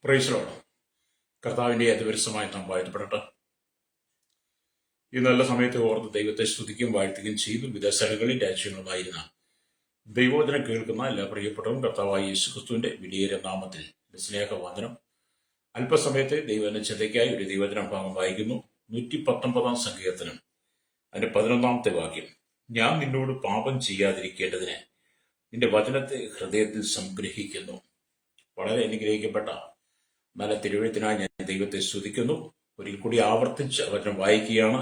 Praise Lord. കർത്താവിന്റെ അതിപരിസമായി നാം വാഴ്ത്തപ്പെടട്ടെ. ഈ നല്ല സമയത്ത് ഓർത്ത് ദൈവത്തെ സ്തുതിക്കുകയും വാഴ്ത്തുകയും ചെയ്തു വിദേശങ്ങളിലും രാജ്യങ്ങളുമായിരുന്ന ദൈവവചനം കേൾക്കുന്ന എല്ലാ പ്രിയപ്പെട്ടവരും കർത്താവായ യേശുക്രിസ്തുവിന്റെ വിലയേറിയ നാമത്തിൽ സ്നേഹവന്ദനം. അല്പസമയത്തെ ദൈവത്തിന്റെ ചിന്തയ്ക്കായി ഒരു ദൈവവചന ഭാഗം വായിക്കുന്നു. 119 സങ്കീർത്തനം അതിന്റെ 11 വാക്യം. ഞാൻ നിന്നോട് പാപം ചെയ്യാതിരിക്കേണ്ടതിന് നിന്റെ വചനത്തെ ഹൃദയത്തിൽ സംഗ്രഹിക്കുന്നു. വളരെ അനുഗ്രഹിക്കപ്പെട്ട നല്ല തിരുവഴുത്തിനായി ഞാൻ ദൈവത്തെ സ്തുതിക്കുന്നു. ഒരിക്കൽ കൂടി ആവർത്തിച്ച് വചനം വായിക്കുകയാണ്.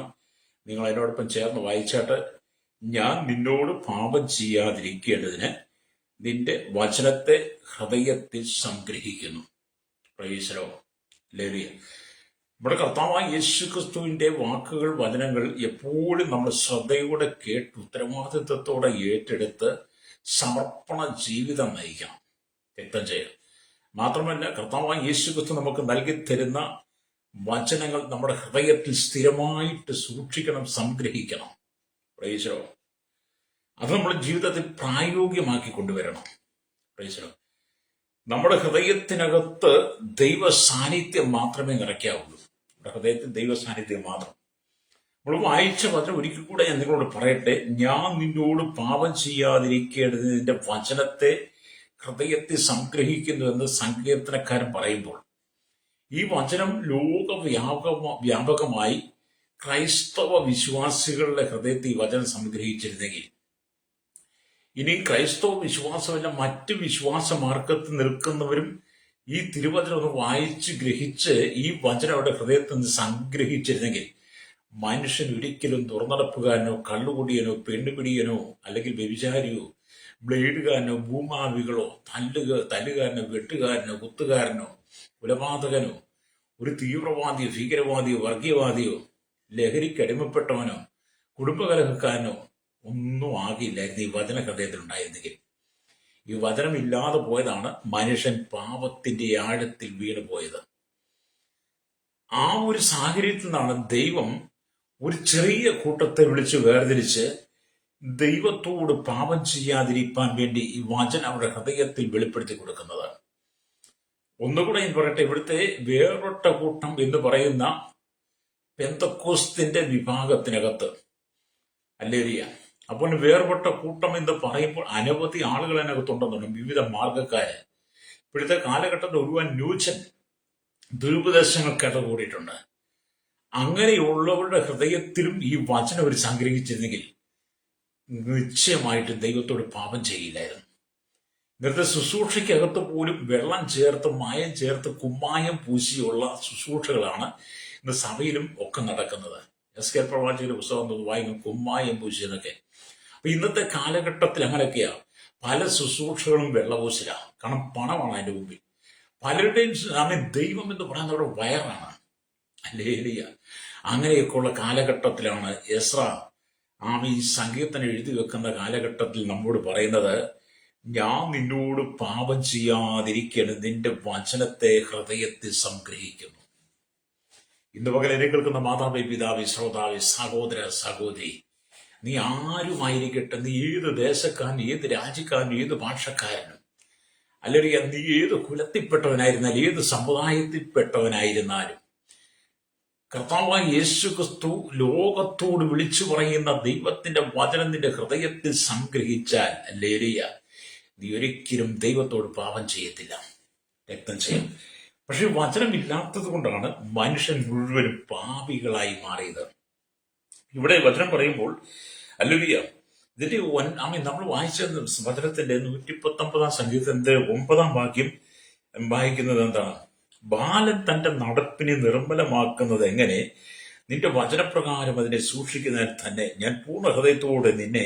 നിങ്ങൾ അതിനോടൊപ്പം ചേർന്ന് വായിച്ചാട്ട്. ഞാൻ നിന്നോട് പാപം ചെയ്യാതിരിക്കേണ്ടതിന് നിന്റെ വചനത്തെ ഹൃദയത്തിൽ സംഗ്രഹിക്കുന്നു. Praise the Lord. ഹല്ലേലൂയ. നമ്മുടെ കർത്താവായ യേശുക്രിസ്തുവിന്റെ വാക്കുകൾ, വചനങ്ങൾ എപ്പോഴും നമ്മൾ ശ്രദ്ധയോടെ കേട്ട് ഉത്തരവാദിത്വത്തോടെ ഏറ്റെടുത്ത് സമർപ്പണ ജീവിതം നയിക്കണം, രക്തം ചെയ്യണം. മാത്രമല്ല, കർത്താവായ യേശുക്രിസ്തു നമുക്ക് നൽകി തരുന്ന വചനങ്ങൾ നമ്മുടെ ഹൃദയത്തിൽ സ്ഥിരമായിട്ട് സൂക്ഷിക്കണം, സംഗ്രഹിക്കണം. Praise the Lord. അത് നമ്മുടെ ജീവിതത്തിൽ പ്രായോഗികമാക്കി കൊണ്ടുവരണം. Praise the Lord. നമ്മുടെ ഹൃദയത്തിനകത്ത് ദൈവ സാന്നിധ്യം മാത്രമേ നിറയ്ക്കാവുള്ളൂ. നമ്മുടെ ഹൃദയത്തിൽ ദൈവ സാന്നിധ്യം മാത്രം. നമ്മൾ വായിച്ച വചനം ഒരിക്കൽ കൂടെ ഞാൻ നിങ്ങളോട് പറയട്ടെ. ഞാൻ നിന്നോട് പാപം ചെയ്യാതിരിക്കേണ്ടതിന് നിന്റെ വചനത്തെ ഹൃദയത്തിൽ സംഗ്രഹിക്കുന്നു എന്ന് സങ്കീർത്തനക്കാരൻ പറയുമ്പോൾ, ഈ വചനം വ്യാപകമായി ക്രൈസ്തവ വിശ്വാസികളുടെ ഹൃദയത്തിൽ ഈ വചനം സംഗ്രഹിച്ചിരുന്നെങ്കിൽ, ഇനി ക്രൈസ്തവ വിശ്വാസമല്ല മറ്റ് വിശ്വാസ മാർഗത്തിൽ നിൽക്കുന്നവരും ഈ തിരുവചനം ഒന്ന് വായിച്ച് ഗ്രഹിച്ച് ഈ വചനം അവരുടെ ഹൃദയത്തിൽ നിന്ന് സംഗ്രഹിച്ചിരുന്നെങ്കിൽ, മനുഷ്യൻ ഒരിക്കലും തുറന്നടപ്പുകാരനോ കള്ളുകുടിയനോ പെണ്ണുപിടിയനോ അല്ലെങ്കിൽ വ്യഭിചാരിയോ ബ്ലേഡുകാരനോ ഭൂമാവികളോ തല്ലുകാരനോ വെട്ടുകാരനോ കുത്തുകാരനോ കൊലപാതകനോ ഒരു തീവ്രവാദിയോ ഭീകരവാദിയോ വർഗീയവാദിയോ ലഹരിക്ക് അടിമപ്പെട്ടവനോ കുടുംബകലഹക്കാരനോ ഒന്നും ആകില്ലായിരുന്നു ഈ വചന ഹൃദയത്തിൽ ഉണ്ടായിരുന്നെങ്കിൽ. ഈ വചനമില്ലാതെ പോയതാണ് മനുഷ്യൻ പാപത്തിന്റെ ആഴത്തിൽ വീണു പോയത്. ആ ഒരു സാഹചര്യത്തിൽ നിന്നാണ് ദൈവം ഒരു ചെറിയ കൂട്ടത്തെ വിളിച്ച് വേർതിരിച്ച് ദൈവത്തോട് പാപം ചെയ്യാതിരിക്കാൻ വേണ്ടി ഈ വചനം അവരുടെ ഹൃദയത്തിൽ വെളിപ്പെടുത്തി കൊടുക്കുന്നത്. ഒന്നുകൂടെ ഞാൻ പറയട്ടെ, ഇവിടുത്തെ വേറിട്ട കൂട്ടം എന്ന് പറയുന്ന പെന്തക്കോസ്തിന്റെ വിഭാഗത്തിനകത്ത്, ഹല്ലേലൂയ. അപ്പോൾ വേർപെട്ട കൂട്ടം എന്ന് പറയുമ്പോൾ അനവധി ആളുകൾ അതിനകത്തുണ്ടെന്നുണ്ട്, വിവിധ മാർഗക്കാര്. ഇപ്പോഴത്തെ കാലഘട്ടത്തിൽ ഒരുവൻ ന്യൂജൻ ദുരുപദേശങ്ങൾ കേട്ടുകൂടിയിട്ടുണ്ട്. അങ്ങനെയുള്ളവരുടെ ഹൃദയത്തിലും ഈ വചനം അവർ സംഗ്രഹിച്ചിരുന്നെങ്കിൽ നിശ്ചയമായിട്ട് ദൈവത്തോട് പാപം ചെയ്യില്ലായിരുന്നു. ഇന്നത്തെ ശുശ്രൂഷയ്ക്കകത്ത് പോലും വെള്ളം ചേർത്ത് മായം ചേർത്ത് കുമ്മായം പൂശിയുള്ള ശുശ്രൂഷകളാണ് ഇന്ന് സഭയിലും ഒക്കെ നടക്കുന്നത്. എസ്കേൽ പ്രവാചകന്റെ പുസ്തകം വായിക്കും, കുമ്മായം പൂശി എന്നൊക്കെ. അപ്പൊ ഇന്നത്തെ കാലഘട്ടത്തിൽ അങ്ങനെയൊക്കെയാ. പല ശുശ്രൂഷകളും വെള്ളപൂശലാണ്. കാരണം പണമാണ് അതിന്റെ മുമ്പിൽ. പലരുടെയും ദൈവം എന്ന് പറയുന്നവരുടെ വയറാണ്. ഹല്ലേലൂയ. അങ്ങനെയൊക്കെയുള്ള കാലഘട്ടത്തിലാണ് എസ്ര ഈ സങ്കീർത്തനം എഴുതി വെക്കുന്ന കാലഘട്ടത്തിൽ നമ്മോട് പറയുന്നത്, ഞാൻ നിന്നോട് പാപം ചെയ്യാതിരിക്കണം, നിന്റെ വചനത്തെ ഹൃദയത്തിൽ സംഗ്രഹിക്കുന്നു. ഇന്ന് പകൽ കേൾക്കുന്ന മാതാവേ, പിതാവേ, ശ്രോതാവേ, സഹോദര സഹോദരി, നീ ആരുമായിരിക്കട്ടെ, നീ ഏത് ദേശക്കാരനും ഏത് രാജ്യക്കാരനും ഏത് ഭാഷക്കാരനും, അല്ലെങ്കിൽ നീ ഏത് കുലത്തിൽപ്പെട്ടവനായിരുന്നാലും ഏത് സമുദായത്തിൽപ്പെട്ടവനായിരുന്നാലും, കർത്താവായ യേശുക്രിസ്തു ലോകത്തോട് വിളിച്ചു പറയുന്ന ദൈവത്തിന്റെ വചനം നിന്റെ ഹൃദയത്തിൽ സംഗ്രഹിച്ചാൽ, ഹല്ലേലൂയ, നീ ഒരിക്കലും ദൈവത്തോട് പാപം ചെയ്യത്തില്ല, രക്തം ചെയ്യും. പക്ഷെ വചനമില്ലാത്തത് കൊണ്ടാണ് മനുഷ്യൻ മുഴുവനും പാപികളായി മാറിയത്. ഇവിടെ വചനം പറയുമ്പോൾ, ഹല്ലേലൂയ, ഇതിന്റെ നമ്മൾ വായിച്ച വചനത്തിന്റെ 119 സങ്കീർത്തനത്തിന്റെ 9 വാക്യം വായിക്കുന്നത് എന്താണ്? ബാലൻ തന്റെ നടപ്പിനെ നിർമ്മലമാക്കുന്നത് എങ്ങനെ? നിന്റെ വചനപ്രകാരം അതിനെ സൂക്ഷിക്കുന്നതിൽ തന്നെ ഞാൻ പൂർണ്ണ ഹൃദയത്തോടെ നിന്നെ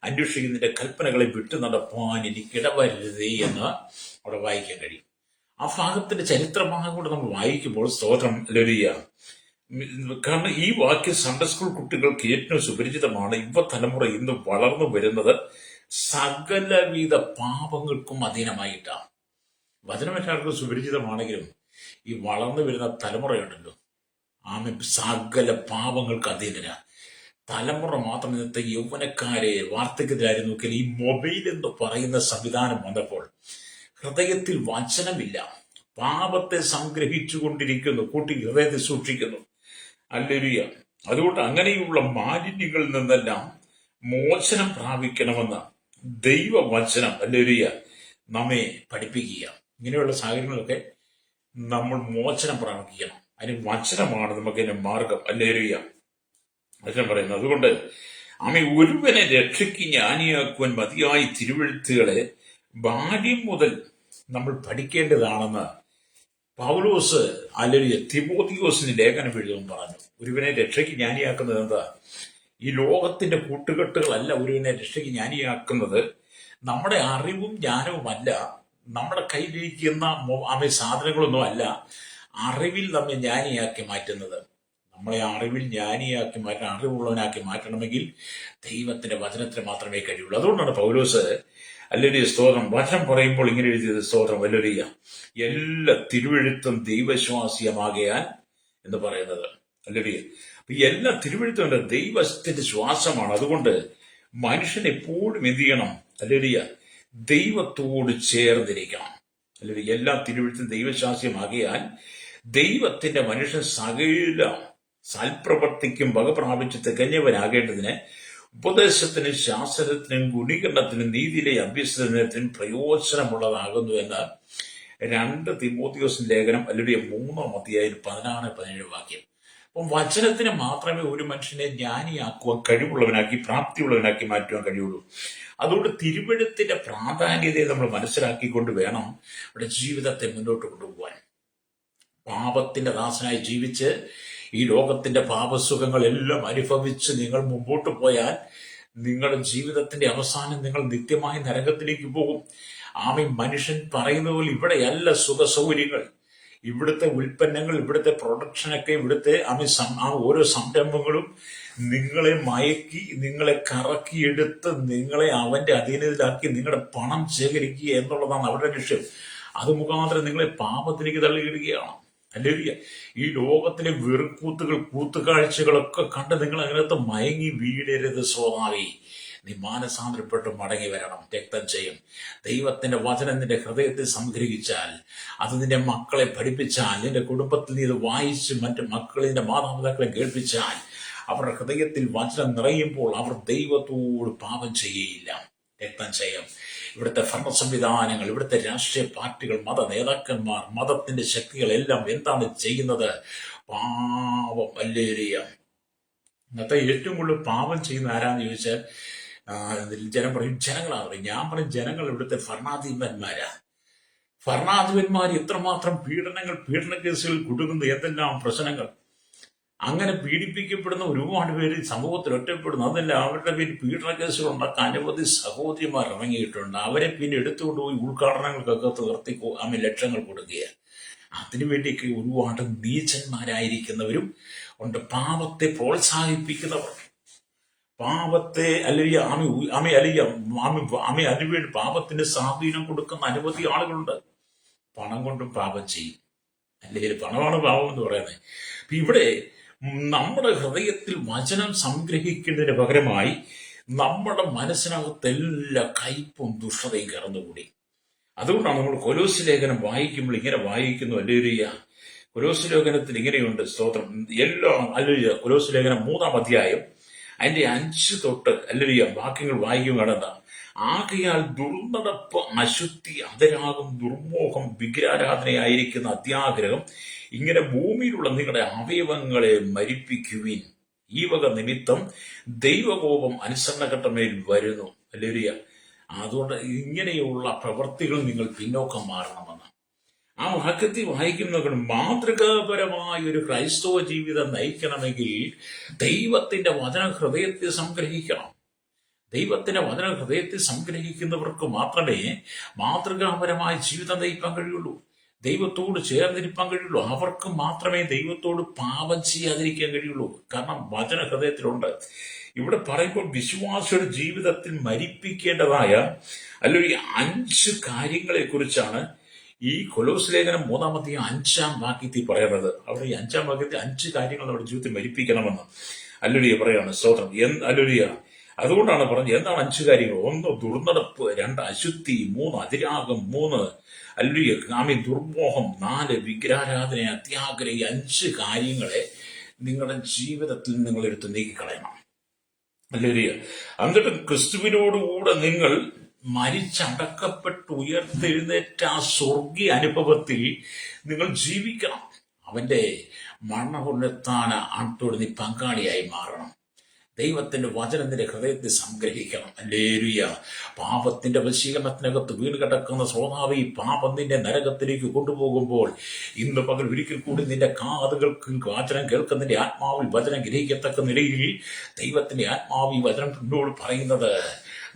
അന്വേഷിക്കുന്ന നിന്റെ കൽപ്പനകളെ വിട്ടു നടപ്പാൻ എനിക്കിടവരുതേ എന്ന് അവിടെ വായിക്കാൻ കഴിയും. ആ ഭാഗത്തിന്റെ ചരിത്രഭാഗം കൊണ്ട് നമ്മൾ വായിക്കുമ്പോൾ സ്തോത്രം, ഹല്ലേലൂയ. കാരണം ഈ വാക്യം സൺഡേ സ്കൂൾ കുട്ടികൾക്ക് ഏറ്റവും സുപരിചിതമാണ്. തലമുറ ഇന്ന് വളർന്നു വരുന്നത് സകലവിധ പാപങ്ങൾക്കും അധീനമായിട്ടാണ്. വചനം എല്ലാവർക്കും സുപരിചിതമാണെങ്കിലും ഈ വളർന്നു വരുന്ന തലമുറയുണ്ടല്ലോ, സകല പാപങ്ങൾക്ക് അധീനര തലമുറ. മാത്രം ഇന്നത്തെ യൗവനക്കാരെ വാർദ്ധക്യത്തിലായിരുന്നു നോക്കിയാൽ ഈ മൊബൈൽ എന്ന് പറയുന്ന സംവിധാനം വന്നപ്പോൾ ഹൃദയത്തിൽ വചനമില്ല, പാപത്തെ സംഗ്രഹിച്ചു കൊണ്ടിരിക്കുന്നു, കൂട്ടി ഹൃദയത്തെ സൂക്ഷിക്കുന്നു. ഹല്ലേലൂയ. അതുകൊണ്ട് അങ്ങനെയുള്ള മാലിന്യങ്ങളിൽ നിന്നെല്ലാം മോചനം പ്രാപിക്കണമെന്ന് ദൈവവചനം ഹല്ലേലൂയ നമ്മെ പഠിപ്പിക്കുക. ഇങ്ങനെയുള്ള സാഹചര്യങ്ങളൊക്കെ നമ്മൾ മോചനം പ്രാപിക്കണം. അതിന് വചനമാണ് നമുക്ക് അതിന്റെ മാർഗം. ഹല്ലേലൂയ. വചനം പറയുന്നത്. അതുകൊണ്ട് ഒരുവനെ രക്ഷയ്ക്ക് ജ്ഞാനിയാക്കുവാൻ മതിയായ തിരുവെഴുത്തുകളെ ബാല്യം മുതൽ നമ്മൾ പഠിക്കേണ്ടതാണെന്ന് പൗലോസ് ഹല്ലേലൂയ തിമോഥെയോസിന് ലേഖനം എഴുതുമെന്ന് പറഞ്ഞു. ഒരുവനെ രക്ഷയ്ക്ക് ജ്ഞാനിയാക്കുന്നത് എന്താ? ഈ ലോകത്തിന്റെ കൂട്ടുകെട്ടുകളല്ല ഒരുവനെ രക്ഷയ്ക്ക് ജ്ഞാനിയാക്കുന്നത്. നമ്മുടെ അറിവും ജ്ഞാനവുമല്ല, നമ്മുടെ കയ്യിലിരിക്കുന്ന സാധനങ്ങളൊന്നും അല്ല അറിവിൽ നമ്മെ ജ്ഞാനിയാക്കി മാറ്റുന്നത്. നമ്മളെ അറിവിൽ ജ്ഞാനിയാക്കി മാറ്റാൻ, അറിവുള്ളവനാക്കി മാറ്റണമെങ്കിൽ ദൈവത്തിന്റെ വചനത്തിന് മാത്രമേ കഴിയുള്ളൂ. അതുകൊണ്ടാണ് പൗലോസ് ഹല്ലേലൂയ സ്തോത്രം വചനം പറയുമ്പോൾ ഇങ്ങനെ എഴുതിയത്. സ്തോത്രം ഹല്ലേലൂയ, എല്ലാ തിരുവെഴുത്തും ദൈവശ്വാസ്യമാകയാൽ എന്ന് പറയുന്നത്. ഹല്ലേലൂയ. എല്ലാ തിരുവെഴുത്തും ദൈവത്തിന്റെ ശ്വാസമാണ്. അതുകൊണ്ട് മനുഷ്യൻ എപ്പോഴും എന്ത് ചെയ്യണം? ഹല്ലേലൂയ, ദൈവത്തോട് ചേർന്നിരിക്കണം. ഹല്ലേലൂയ. എല്ലാ തിരുവെഴുത്തും ദൈവശ്വാസ്യമാകയാൽ ദൈവത്തിന്റെ മനുഷ്യൻ സകല സൽപ്രവർത്തിക്കും വക പ്രാപിച്ച് തികഞ്ഞവനാകേണ്ടതിന് ഉപദേശത്തിനും ശാസ്ത്രത്തിനും ഗുണീകരണത്തിനും നീതിയിലെ അഭ്യസനത്തിനും പ്രയോജനമുള്ളതാകുന്നു എന്ന് 2 തിമോഥെയോസ് ലേഖനം ഹല്ലേലൂയ 3-17 വാക്യം. അപ്പം വചനത്തിന് മാത്രമേ ഒരു മനുഷ്യനെ ജ്ഞാനിയാക്കുവാൻ കഴിവുള്ളവനാക്കി, പ്രാപ്തിയുള്ളവനാക്കി മാറ്റുവാൻ കഴിയുള്ളൂ. അതുകൊണ്ട് തിരുവെഴുത്തിന്റെ പ്രാധാന്യതയെ നമ്മൾ മനസ്സിലാക്കിക്കൊണ്ട് വേണം നമ്മുടെ ജീവിതത്തെ മുന്നോട്ട് കൊണ്ടുപോകാൻ. പാപത്തിന്റെ ദാസനായി ജീവിച്ച് ഈ ലോകത്തിന്റെ പാപസുഖങ്ങളെല്ലാം അനുഭവിച്ച് നിങ്ങൾ മുമ്പോട്ട് പോയാൽ നിങ്ങളുടെ ജീവിതത്തിന്റെ അവസാനം നിങ്ങൾ നിത്യമായ നരകത്തിലേക്ക് പോകും. മനുഷ്യൻ പറയുന്ന പോലെ ഇവിടെയല്ല സുഖ സൗകര്യങ്ങൾ. ഇവിടുത്തെ ഉൽപ്പന്നങ്ങൾ, ഇവിടുത്തെ പ്രൊഡക്ഷനൊക്കെ, ഇവിടുത്തെ ഓരോ സംരംഭങ്ങളും നിങ്ങളെ മയക്കി, നിങ്ങളെ കറക്കിയെടുത്ത്, നിങ്ങളെ അവന്റെ അധീനതയിലാക്കി നിങ്ങളുടെ പണം ശേഖരിക്കുക എന്നുള്ളതാണ് അവരുടെ ലക്ഷ്യം. അത് മുഖാന്തരം നിങ്ങളെ പാപത്തിലേക്ക് തള്ളിയിടുകയാണ്. ഹല്ലേലൂയ. ഈ ലോകത്തിലെ വെറുക്കൂത്തുകൾ, കൂത്തുകാഴ്ചകളൊക്കെ കണ്ട് നിങ്ങൾ അതിനകത്ത് മയങ്ങി വീഴരുത്. സ്വഭാവി, നീ മാനസാന്തരപ്പെട്ട് മടങ്ങി വരണം. രക്തം ചെയ്യും. ദൈവത്തിന്റെ വചനം നിന്റെ ഹൃദയത്തിൽ സംഗ്രഹിച്ചാൽ, അത് നിന്റെ മക്കളെ പഠിപ്പിച്ചാൽ, നിന്റെ കുടുംബത്തിൽ നീ ഇത് വായിച്ച് മറ്റു മക്കളിന്റെ മാതാപിതാക്കളെ കേൾപ്പിച്ചാൽ, അവരുടെ ഹൃദയത്തിൽ വചനം നിറയുമ്പോൾ അവർ ദൈവത്തോട് പാപം ചെയ്യുകയില്ല. രക്തം ചെയ്യും. ഇവിടുത്തെ ഭരണ സംവിധാനങ്ങൾ, ഇവിടുത്തെ രാഷ്ട്രീയ പാർട്ടികൾ, മത നേതാക്കന്മാർ, മതത്തിന്റെ ശക്തികൾ എല്ലാം എന്താണ് ചെയ്യുന്നത്? പാപം. ഹല്ലേലൂയ. ഇന്നത്തെ ഏറ്റവും കൂടുതൽ പാപം ചെയ്യുന്ന ആരാന്ന് ചോദിച്ചാൽ ജനം പറയും ജനങ്ങളാണ് പറയും. ഞാൻ പറയും ജനങ്ങൾ ഇവിടുത്തെ ഭരണാധിപന്മാരാ. ഭരണാധിപന്മാർ എത്രമാത്രം പീഡന കേസുകൾ കുടുങ്ങുന്നു, എന്തെല്ലാം പ്രശ്നങ്ങൾ. അങ്ങനെ പീഡിപ്പിക്കപ്പെടുന്ന ഒരുപാട് പേര് സമൂഹത്തിൽ ഒറ്റപ്പെടുന്നു. അതല്ല, അവരുടെ പേര് പീഡന കേസുകൾ ഉണ്ടാക്കാൻ അനവധി സഹോദരിമാർ ഇറങ്ങിയിട്ടുണ്ട്. അവരെ പിന്നെ എടുത്തുകൊണ്ടുപോയി ഉദ്ഘാടനങ്ങൾക്കൊക്കെ തീർത്തി ലക്ഷങ്ങൾ കൊടുക്കുക. അതിനുവേണ്ടിയൊക്കെ ഒരുപാട് നീചന്മാരായിരിക്കുന്നവരും ഉണ്ട്. പാപത്തെ പ്രോത്സാഹിപ്പിക്കുന്നവർ, പാപത്തെ അല്ലെങ്കിൽ അതിനുവേണ്ടി പാപത്തിന് സ്വാധീനം കൊടുക്കുന്ന അനവധി ആളുകളുണ്ട്. പണം കൊണ്ടും പാപം ചെയ്യും. അല്ലെങ്കിൽ പണമാണ് പാപം എന്ന് പറയുന്നത്. ഇവിടെ നമ്മുടെ ഹൃദയത്തിൽ വചനം സംഗ്രഹിക്കുന്നതിന് പകരമായി നമ്മുടെ മനസ്സിനകത്ത് എല്ലാ കയ്പും ദുഷ്ടതയും കടന്നുകൂടി. അതുകൊണ്ടാണ് നമ്മൾ കൊലോസ്യ ലേഖനം വായിക്കുമ്പോൾ ഇങ്ങനെ വായിക്കുന്നു. ഹല്ലേലൂയ. കൊലോസ്യ ലേഖനത്തിൽ ഇങ്ങനെയുണ്ട്. സ്തോത്രം. കൊലോസ്യ ലേഖനം 3-ാം അധ്യായം അതിന്റെ 5 തൊട്ട് ഹല്ലേലൂയ വാക്യങ്ങൾ വായിക്കുകയാണെന്ന്. ആകയാൽ ദുർനടപ്പ്, അശുദ്ധി, അതരാഗം, ദുർമോഹം, വിഗ്രഹാരാധനയായിരിക്കുന്ന അത്യാഗ്രഹം, ഇങ്ങനെ ഭൂമിയിലുള്ള നിങ്ങളുടെ അവയവങ്ങളെ മരിപ്പിക്കുവിൻ. ഈ വക നിമിത്തം ദൈവകോപം അനുസരണഘട്ടമേൽ വരുന്നു. ഹല്ലേലൂയ. അതുകൊണ്ട് ഇങ്ങനെയുള്ള പ്രവൃത്തികൾ നിങ്ങൾ പിന്നോക്കം മാറണമെന്ന് ആ വാക്യത്തിൽ വായിക്കുന്നവർ മാതൃകാപരമായ ഒരു ക്രൈസ്തവ ജീവിതം നയിക്കണമെങ്കിൽ ദൈവത്തിന്റെ വചന ഹൃദയത്തെ സംഗ്രഹിക്കണം. ദൈവത്തിന്റെ വചന ഹൃദയത്തിൽ സംഗ്രഹിക്കുന്നവർക്ക് മാത്രമേ മാതൃകാപരമായ ജീവിതം നയിക്കാൻ കഴിയുള്ളൂ. ദൈവത്തോട് ചേർന്നിരിക്കാൻ കഴിയുള്ളൂ. അവർക്ക് മാത്രമേ ദൈവത്തോട് പാപം ചെയ്യാതിരിക്കാൻ കഴിയുള്ളൂ. കാരണം വചന ഹൃദയത്തിലുണ്ട്. ഇവിടെ പറയുമ്പോൾ വിശ്വാസിയുടെ ജീവിതത്തിൽ മരിപ്പിക്കേണ്ടതായ അല്ലെങ്കിൽ 5 കാര്യങ്ങളെ കുറിച്ചാണ് ഈ കൊലോസ് ലേഖനം 3-ാം അധ്യായം 5-ാം വാക്യത്തിൽ പറയുന്നത്. അവിടെ ഈ 5-ാം വാക്യത്തിൽ 5 കാര്യങ്ങൾ നമ്മുടെ ജീവിതത്തിൽ മരിപ്പിക്കണമെന്ന് ഹല്ലേലൂയ പറയാണ്. സ്തോത്രം. ഹല്ലേലൂയ. അതുകൊണ്ടാണ് പറഞ്ഞത് എന്താണ് 5 കാര്യങ്ങൾ. 1 ദുർനടപ്പ്, 2 അശുദ്ധി, 3 അതിരാഗം, 3 ദുർമോഹം, 4 വിഗ്രഹാരാധന, അത്യാഗ്രഹം. ഈ 5 കാര്യങ്ങളെ നിങ്ങളുടെ ജീവിതത്തിൽ നിങ്ങൾ എടുത്ത് നീക്കിക്കളയണം. അല്ലേലൂയ. എന്നിട്ട് ക്രിസ്തുവിനോടുകൂടെ നിങ്ങൾ മരിച്ചടക്കപ്പെട്ട് ഉയർത്തെഴുന്നേറ്റ ആ സ്വർഗീയ അനുഭവത്തിൽ നിങ്ങൾ ജീവിക്കണം. അവന്റെ മരണപുനരുത്ഥാന ആട്ടോട് നീ പങ്കാളിയായി മാറണം. ദൈവത്തിന്റെ വചനം നിന്റെ ഹൃദയത്തെ സംഗ്രഹിക്കണം. ഹല്ലേലൂയ. പാപത്തിന്റെ വശീകരണത്തിനകത്ത് വീണ് കിടക്കുന്ന ശ്രോതാവ്, ഈ പാപം നിന്റെ നരകത്തിലേക്ക് കൊണ്ടുപോകുമ്പോൾ ഇന്ന് പകൽ ഒരിക്കൽ കൂടി നിന്റെ കാതുകൾക്ക് വചനം കേൾക്കുന്ന നിന്റെ ആത്മാവിൽ വചനം ഗ്രഹിക്കത്തക്ക നിലയിൽ ദൈവത്തിന്റെ ആത്മാവ് ഈ വചനം എന്നോട് പറയുന്നത്,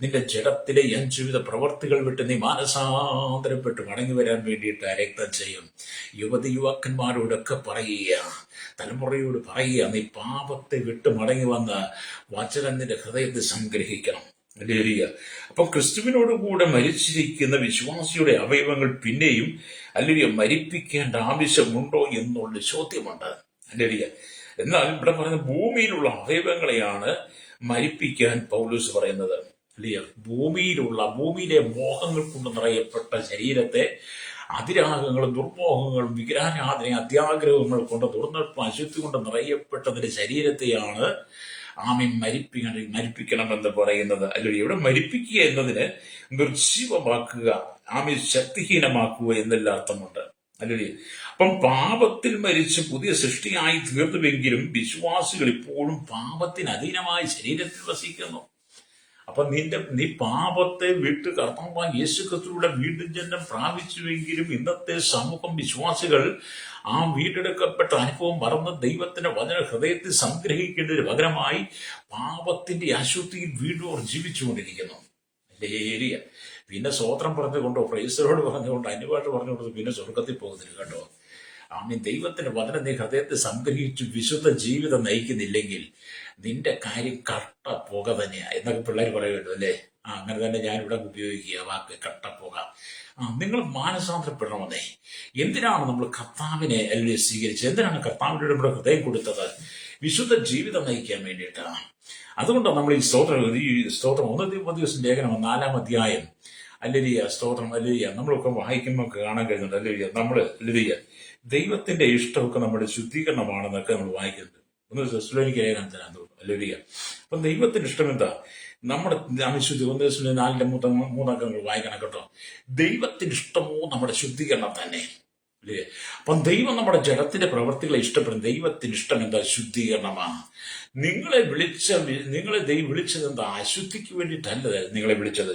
നിന്റെ ജഡത്തിലെ 5 വിധ പ്രവർത്തികൾ വിട്ട് നീ മാനസാന്തരപ്പെട്ട് മടങ്ങി വരാൻ വേണ്ടിയിട്ട് രക്തം ചെയ്യും. യുവക്കന്മാരോടൊക്കെ പറയുക, തലമുറയോട് പറയുക, നീ പാപത്തെ വിട്ട് മടങ്ങി വന്ന വചനം നിന്റെ ഹൃദയത്തെ സംഗ്രഹിക്കണം. ഹല്ലേലൂയ. അപ്പം ക്രിസ്തുവിനോട് കൂടെ മരിച്ചിരിക്കുന്ന വിശ്വാസിയുടെ അവയവങ്ങൾ പിന്നെയും ഹല്ലേലൂയ മരിപ്പിക്കേണ്ട ആവശ്യമുണ്ടോ എന്നുള്ള ചോദ്യമുണ്ട്. ഹല്ലേലൂയ. എന്നാൽ ഇവിടെ പറയുന്ന ഭൂമിയിലുള്ള അവയവങ്ങളെയാണ് മരിപ്പിക്കാൻ പൗലോസ് പറയുന്നത്. ഭൂമിയിലെ മോഹങ്ങൾ കൊണ്ട് നിറയപ്പെട്ട ശരീരത്തെ അതിരാഗങ്ങളും ദുർമോഹങ്ങളും വിഗ്രഹാരാധന അത്യാഗ്രഹങ്ങൾ കൊണ്ട് ദുർനടപ്പ് അശുദ്ധി കൊണ്ട് നിറയപ്പെട്ടതിന്റെ ശരീരത്തെയാണ് മരിപ്പിക്കണമെന്ന് പറയുന്നത്. അല്ലെങ്കിൽ ഇവിടെ മരിപ്പിക്കുക എന്നതിന് നിർജീവമാക്കുക, ശക്തിഹീനമാക്കുക എന്നെല്ലാം അർത്ഥമുണ്ട്. അല്ലെങ്കിൽ അപ്പം പാപത്തിൽ മരിച്ച് പുതിയ സൃഷ്ടിയായി തീർന്നുവെങ്കിലും വിശ്വാസികൾ ഇപ്പോഴും പാപത്തിന് അധീനമായ ശരീരത്തിൽ വസിക്കുന്നു. അപ്പൊ നീ പാപത്തെ വിട്ട് കർത്താവായ യേശു ക്രിസ്തുവിന്റെ വീണ്ടും ജന്മം പ്രാപിച്ചുവെങ്കിലും ഇന്നത്തെ സമൂഹം വിശ്വാസികൾ ആ വീണ്ടെടുക്കപ്പെട്ട അനുഭവം മറന്ന് ദൈവത്തിന്റെ വചന ഹൃദയത്തിൽ സംഗ്രഹിക്കേണ്ടതിന് പകരമായി പാപത്തിന്റെ അശുദ്ധിയിൽ വീണ്ടും ജീവിച്ചുകൊണ്ടിരിക്കുന്നു. ഹല്ലേലൂയ. പിന്നെ സ്വോത്രം പറഞ്ഞുകൊണ്ടോ പ്രൈസലോട് പറഞ്ഞുകൊണ്ടോ അന്യഭാഷ പറഞ്ഞുകൊണ്ടോ പിന്നെ സ്വർഗത്തിൽ പോകുന്നില്ല കേട്ടോ. ദൈവത്തിന്റെ വചനം നീ ഹൃദയത്തെ സംഗ്രഹിച്ചു വിശുദ്ധ ജീവിതം നയിക്കുന്നില്ലെങ്കിൽ നിന്റെ കാര്യം കട്ട പുക തന്നെയാ എന്നൊക്കെ പിള്ളേർ പറയുമല്ലോ അല്ലേ. അങ്ങനെ തന്നെ ഞാനിവിടെ ഉപയോഗിക്കുക വാക്ക് കട്ട പുക. നിങ്ങൾ മാനസാന്തരപ്പെടണമെന്നേ. എന്തിനാണ് നമ്മൾ കർത്താവിനെ അല്ലെങ്കിൽ സ്വീകരിച്ചത്? എന്തിനാണ് കർത്താവിനോട് നമ്മുടെ ഹൃദയം കൊടുത്തത്? വിശുദ്ധ ജീവിതം നയിക്കാൻ വേണ്ടിയിട്ടാണ്. അതുകൊണ്ടാണ് നമ്മൾ ഈ സ്തോത്രം 1 തീമോഥെയോസ് ലേഖനം 4-ാം അധ്യായം ഹല്ലേലൂയ സ്തോത്രം ഹല്ലേലൂയ നമ്മളൊക്കെ വായിക്കുമ്പോൾ കാണാൻ കഴിയുന്നുണ്ട്. ഹല്ലേലൂയ. നമ്മൾ ഹല്ലേലൂയ ദൈവത്തിന്റെ ഇഷ്ടമൊക്കെ നമ്മുടെ ശുദ്ധീകരണമാണെന്നൊക്കെ നമ്മൾ വായിക്കുന്നുണ്ട്. 1 തെസ്സലോനിക്യ ലേഖനം ഹല്ലേലൂയ. അപ്പം ദൈവത്തിന്റെ ഇഷ്ടം എന്താ? നമ്മുടെ അവിശുദ്ധി 1 തെസ്സലോനിക്യ 4-ന്റെ 3 വായിക്കണം കേട്ടോ. ദൈവത്തിന്റെ ഇഷ്ടമോ നമ്മുടെ ശുദ്ധീകരണം തന്നെ. അല്ലേ? അപ്പം ദൈവം നമ്മുടെ ജഡത്തിന്റെ പ്രവൃത്തികളെ ഇഷ്ടപ്പെടും. ദൈവത്തിന് ഇഷ്ടം എന്താ? ശുദ്ധീകരണമാണ്. നിങ്ങളെ ദൈവം വിളിച്ചത് എന്താ? അശുദ്ധിക്ക് വേണ്ടിയിട്ടല്ല നിങ്ങളെ വിളിച്ചത്,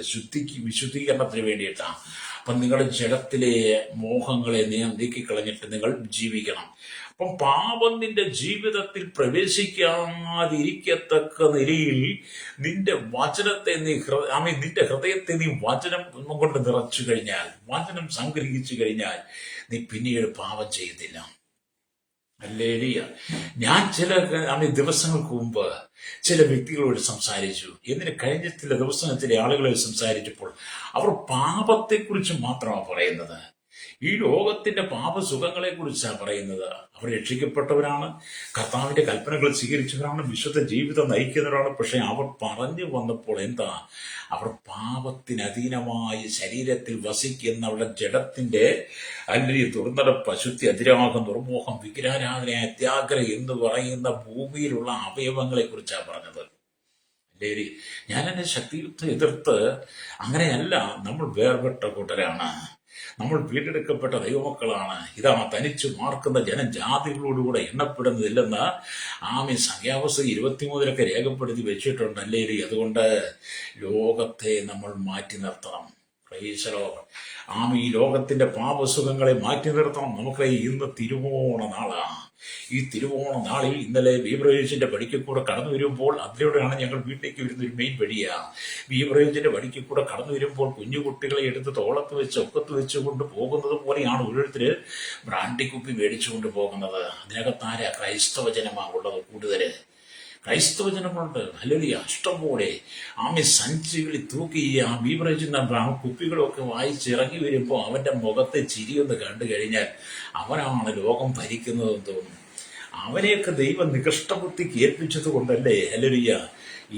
വിശുദ്ധീകരണത്തിന് വേണ്ടിയിട്ടാണ്. അപ്പം നിങ്ങളുടെ ജഡത്തിലെ മോഹങ്ങളെ നീക്കിക്കളഞ്ഞിട്ട് നിങ്ങൾ ജീവിക്കണം. അപ്പം പാപം നിന്റെ ജീവിതത്തിൽ പ്രവേശിക്കാതിരിക്കത്തക്ക നിലയിൽ നിന്റെ വചനത്തെ നിന്റെ ഹൃദയത്തെ നീ വചനം കൊണ്ട് നിറച്ചു കഴിഞ്ഞാൽ, വചനം സംഗ്രഹിച്ചു കഴിഞ്ഞാൽ നീ പിന്നീട് പാപം ചെയ്യത്തില്ല. ഹല്ലേലൂയ. ഞാൻ ചില ദിവസങ്ങൾക്ക് മുമ്പ് ചില വ്യക്തികളോട് സംസാരിച്ചു. കഴിഞ്ഞ ചില ദിവസങ്ങൾ ചില ആളുകളോട് സംസാരിച്ചപ്പോൾ അവർ പാപത്തെക്കുറിച്ച് മാത്രമാണ് പറയുന്നത്. ഈ ലോകത്തിന്റെ പാപസുഖങ്ങളെ കുറിച്ചാണ് പറയുന്നത്. അവർ രക്ഷിക്കപ്പെട്ടവരാണ്, കർത്താവിന്റെ കൽപ്പനകൾ സ്വീകരിച്ചവരാണ്, വിശുദ്ധ ജീവിതം നയിക്കുന്നവരാണ്. പക്ഷെ അവർ പറഞ്ഞു വന്നപ്പോൾ എന്താ? അവർ പാപത്തിന് അധീനമായ ശരീരത്തിൽ വസിക്കുന്നവരുടെ ജഡത്തിന്റെ അല്ലെങ്കിൽ ദുർനടപ്പ് അശുദ്ധി അതിരാഗം ദുർമോഹം വിഗ്രഹാരാധന അത്യാഗ്രഹം എന്ന് പറയുന്ന ഭൂമിയിലുള്ള അവയവങ്ങളെ കുറിച്ചാണ് പറഞ്ഞത്. അല്ലേ? ഞാൻ എന്നെ ശക്തിയുക്ത എതിർത്ത് അങ്ങനെയല്ല, നമ്മൾ വേർപെട്ട കൂട്ടരാണ്, നമ്മൾ വീണ്ടെടുക്കപ്പെട്ട ദൈവമക്കളാണ്. ഇതാ തനിച്ചു മാർക്കുന്ന ജനം ജാതികളോടുകൂടെ എണ്ണപ്പെടുന്നതില്ലെന്ന് സംഖ്യാപുസ്തകം 23 രേഖപ്പെടുത്തി വെച്ചിട്ടുണ്ട്. അല്ലേ? അതുകൊണ്ട് ലോകത്തെ നമ്മൾ മാറ്റി നിർത്തണം. ഈ ലോകത്തിന്റെ പാപസുഖങ്ങളെ മാറ്റി നിർത്തണം. നമുക്ക് ഇന്ന് തിരുവോണ നാളാണ്. ഈ തിരുവോണ നാളിൽ ഇന്നലെ ബീവറേജിന്റെ പടിക്ക് കൂടെ കടന്നു വരുമ്പോൾ, അതിലൂടെയാണ് ഞങ്ങൾ വീട്ടിലേക്ക് വരുന്ന ഒരു മെയിൻ വഴിയാണ്. ബീവറേജിന്റെ പടിക്ക് കൂടെ കടന്നു വരുമ്പോൾ കുഞ്ഞുകുട്ടികളെ എടുത്ത് തോളത്ത് വെച്ച് ഒക്കത്ത് വെച്ചുകൊണ്ട് പോകുന്നത് പോലെയാണ് ഓരോരുത്തര് ബ്രാൻഡി കുപ്പി മേടിച്ചുകൊണ്ട് പോകുന്നത്. അതിനകത്താരാ? ക്രൈസ്തവ ജനമാണ് ഉള്ളത് കൂടുതല്. ക്രൈസ്തവ ജനങ്ങളുണ്ട്. ഹല്ലേലൂയ. ഇഷ്ടംപോലെ സഞ്ചികളിൽ തൂക്കി ആ ബീവറേജിന്റെ കുപ്പികളൊക്കെ വായിച്ചിറങ്ങി വരുമ്പോൾ അവന്റെ മുഖത്തെ ചിരിയൊന്ന് കണ്ടു കഴിഞ്ഞാൽ അവനാണ് ലോകം ഭരിക്കുന്നതെന്ന് തോന്നും. അവനെയൊക്കെ ദൈവം നികഷ്ടബുദ്ധിക്ക് ഏൽപ്പിച്ചത് കൊണ്ടല്ലേ ഹല്ലേലൂയ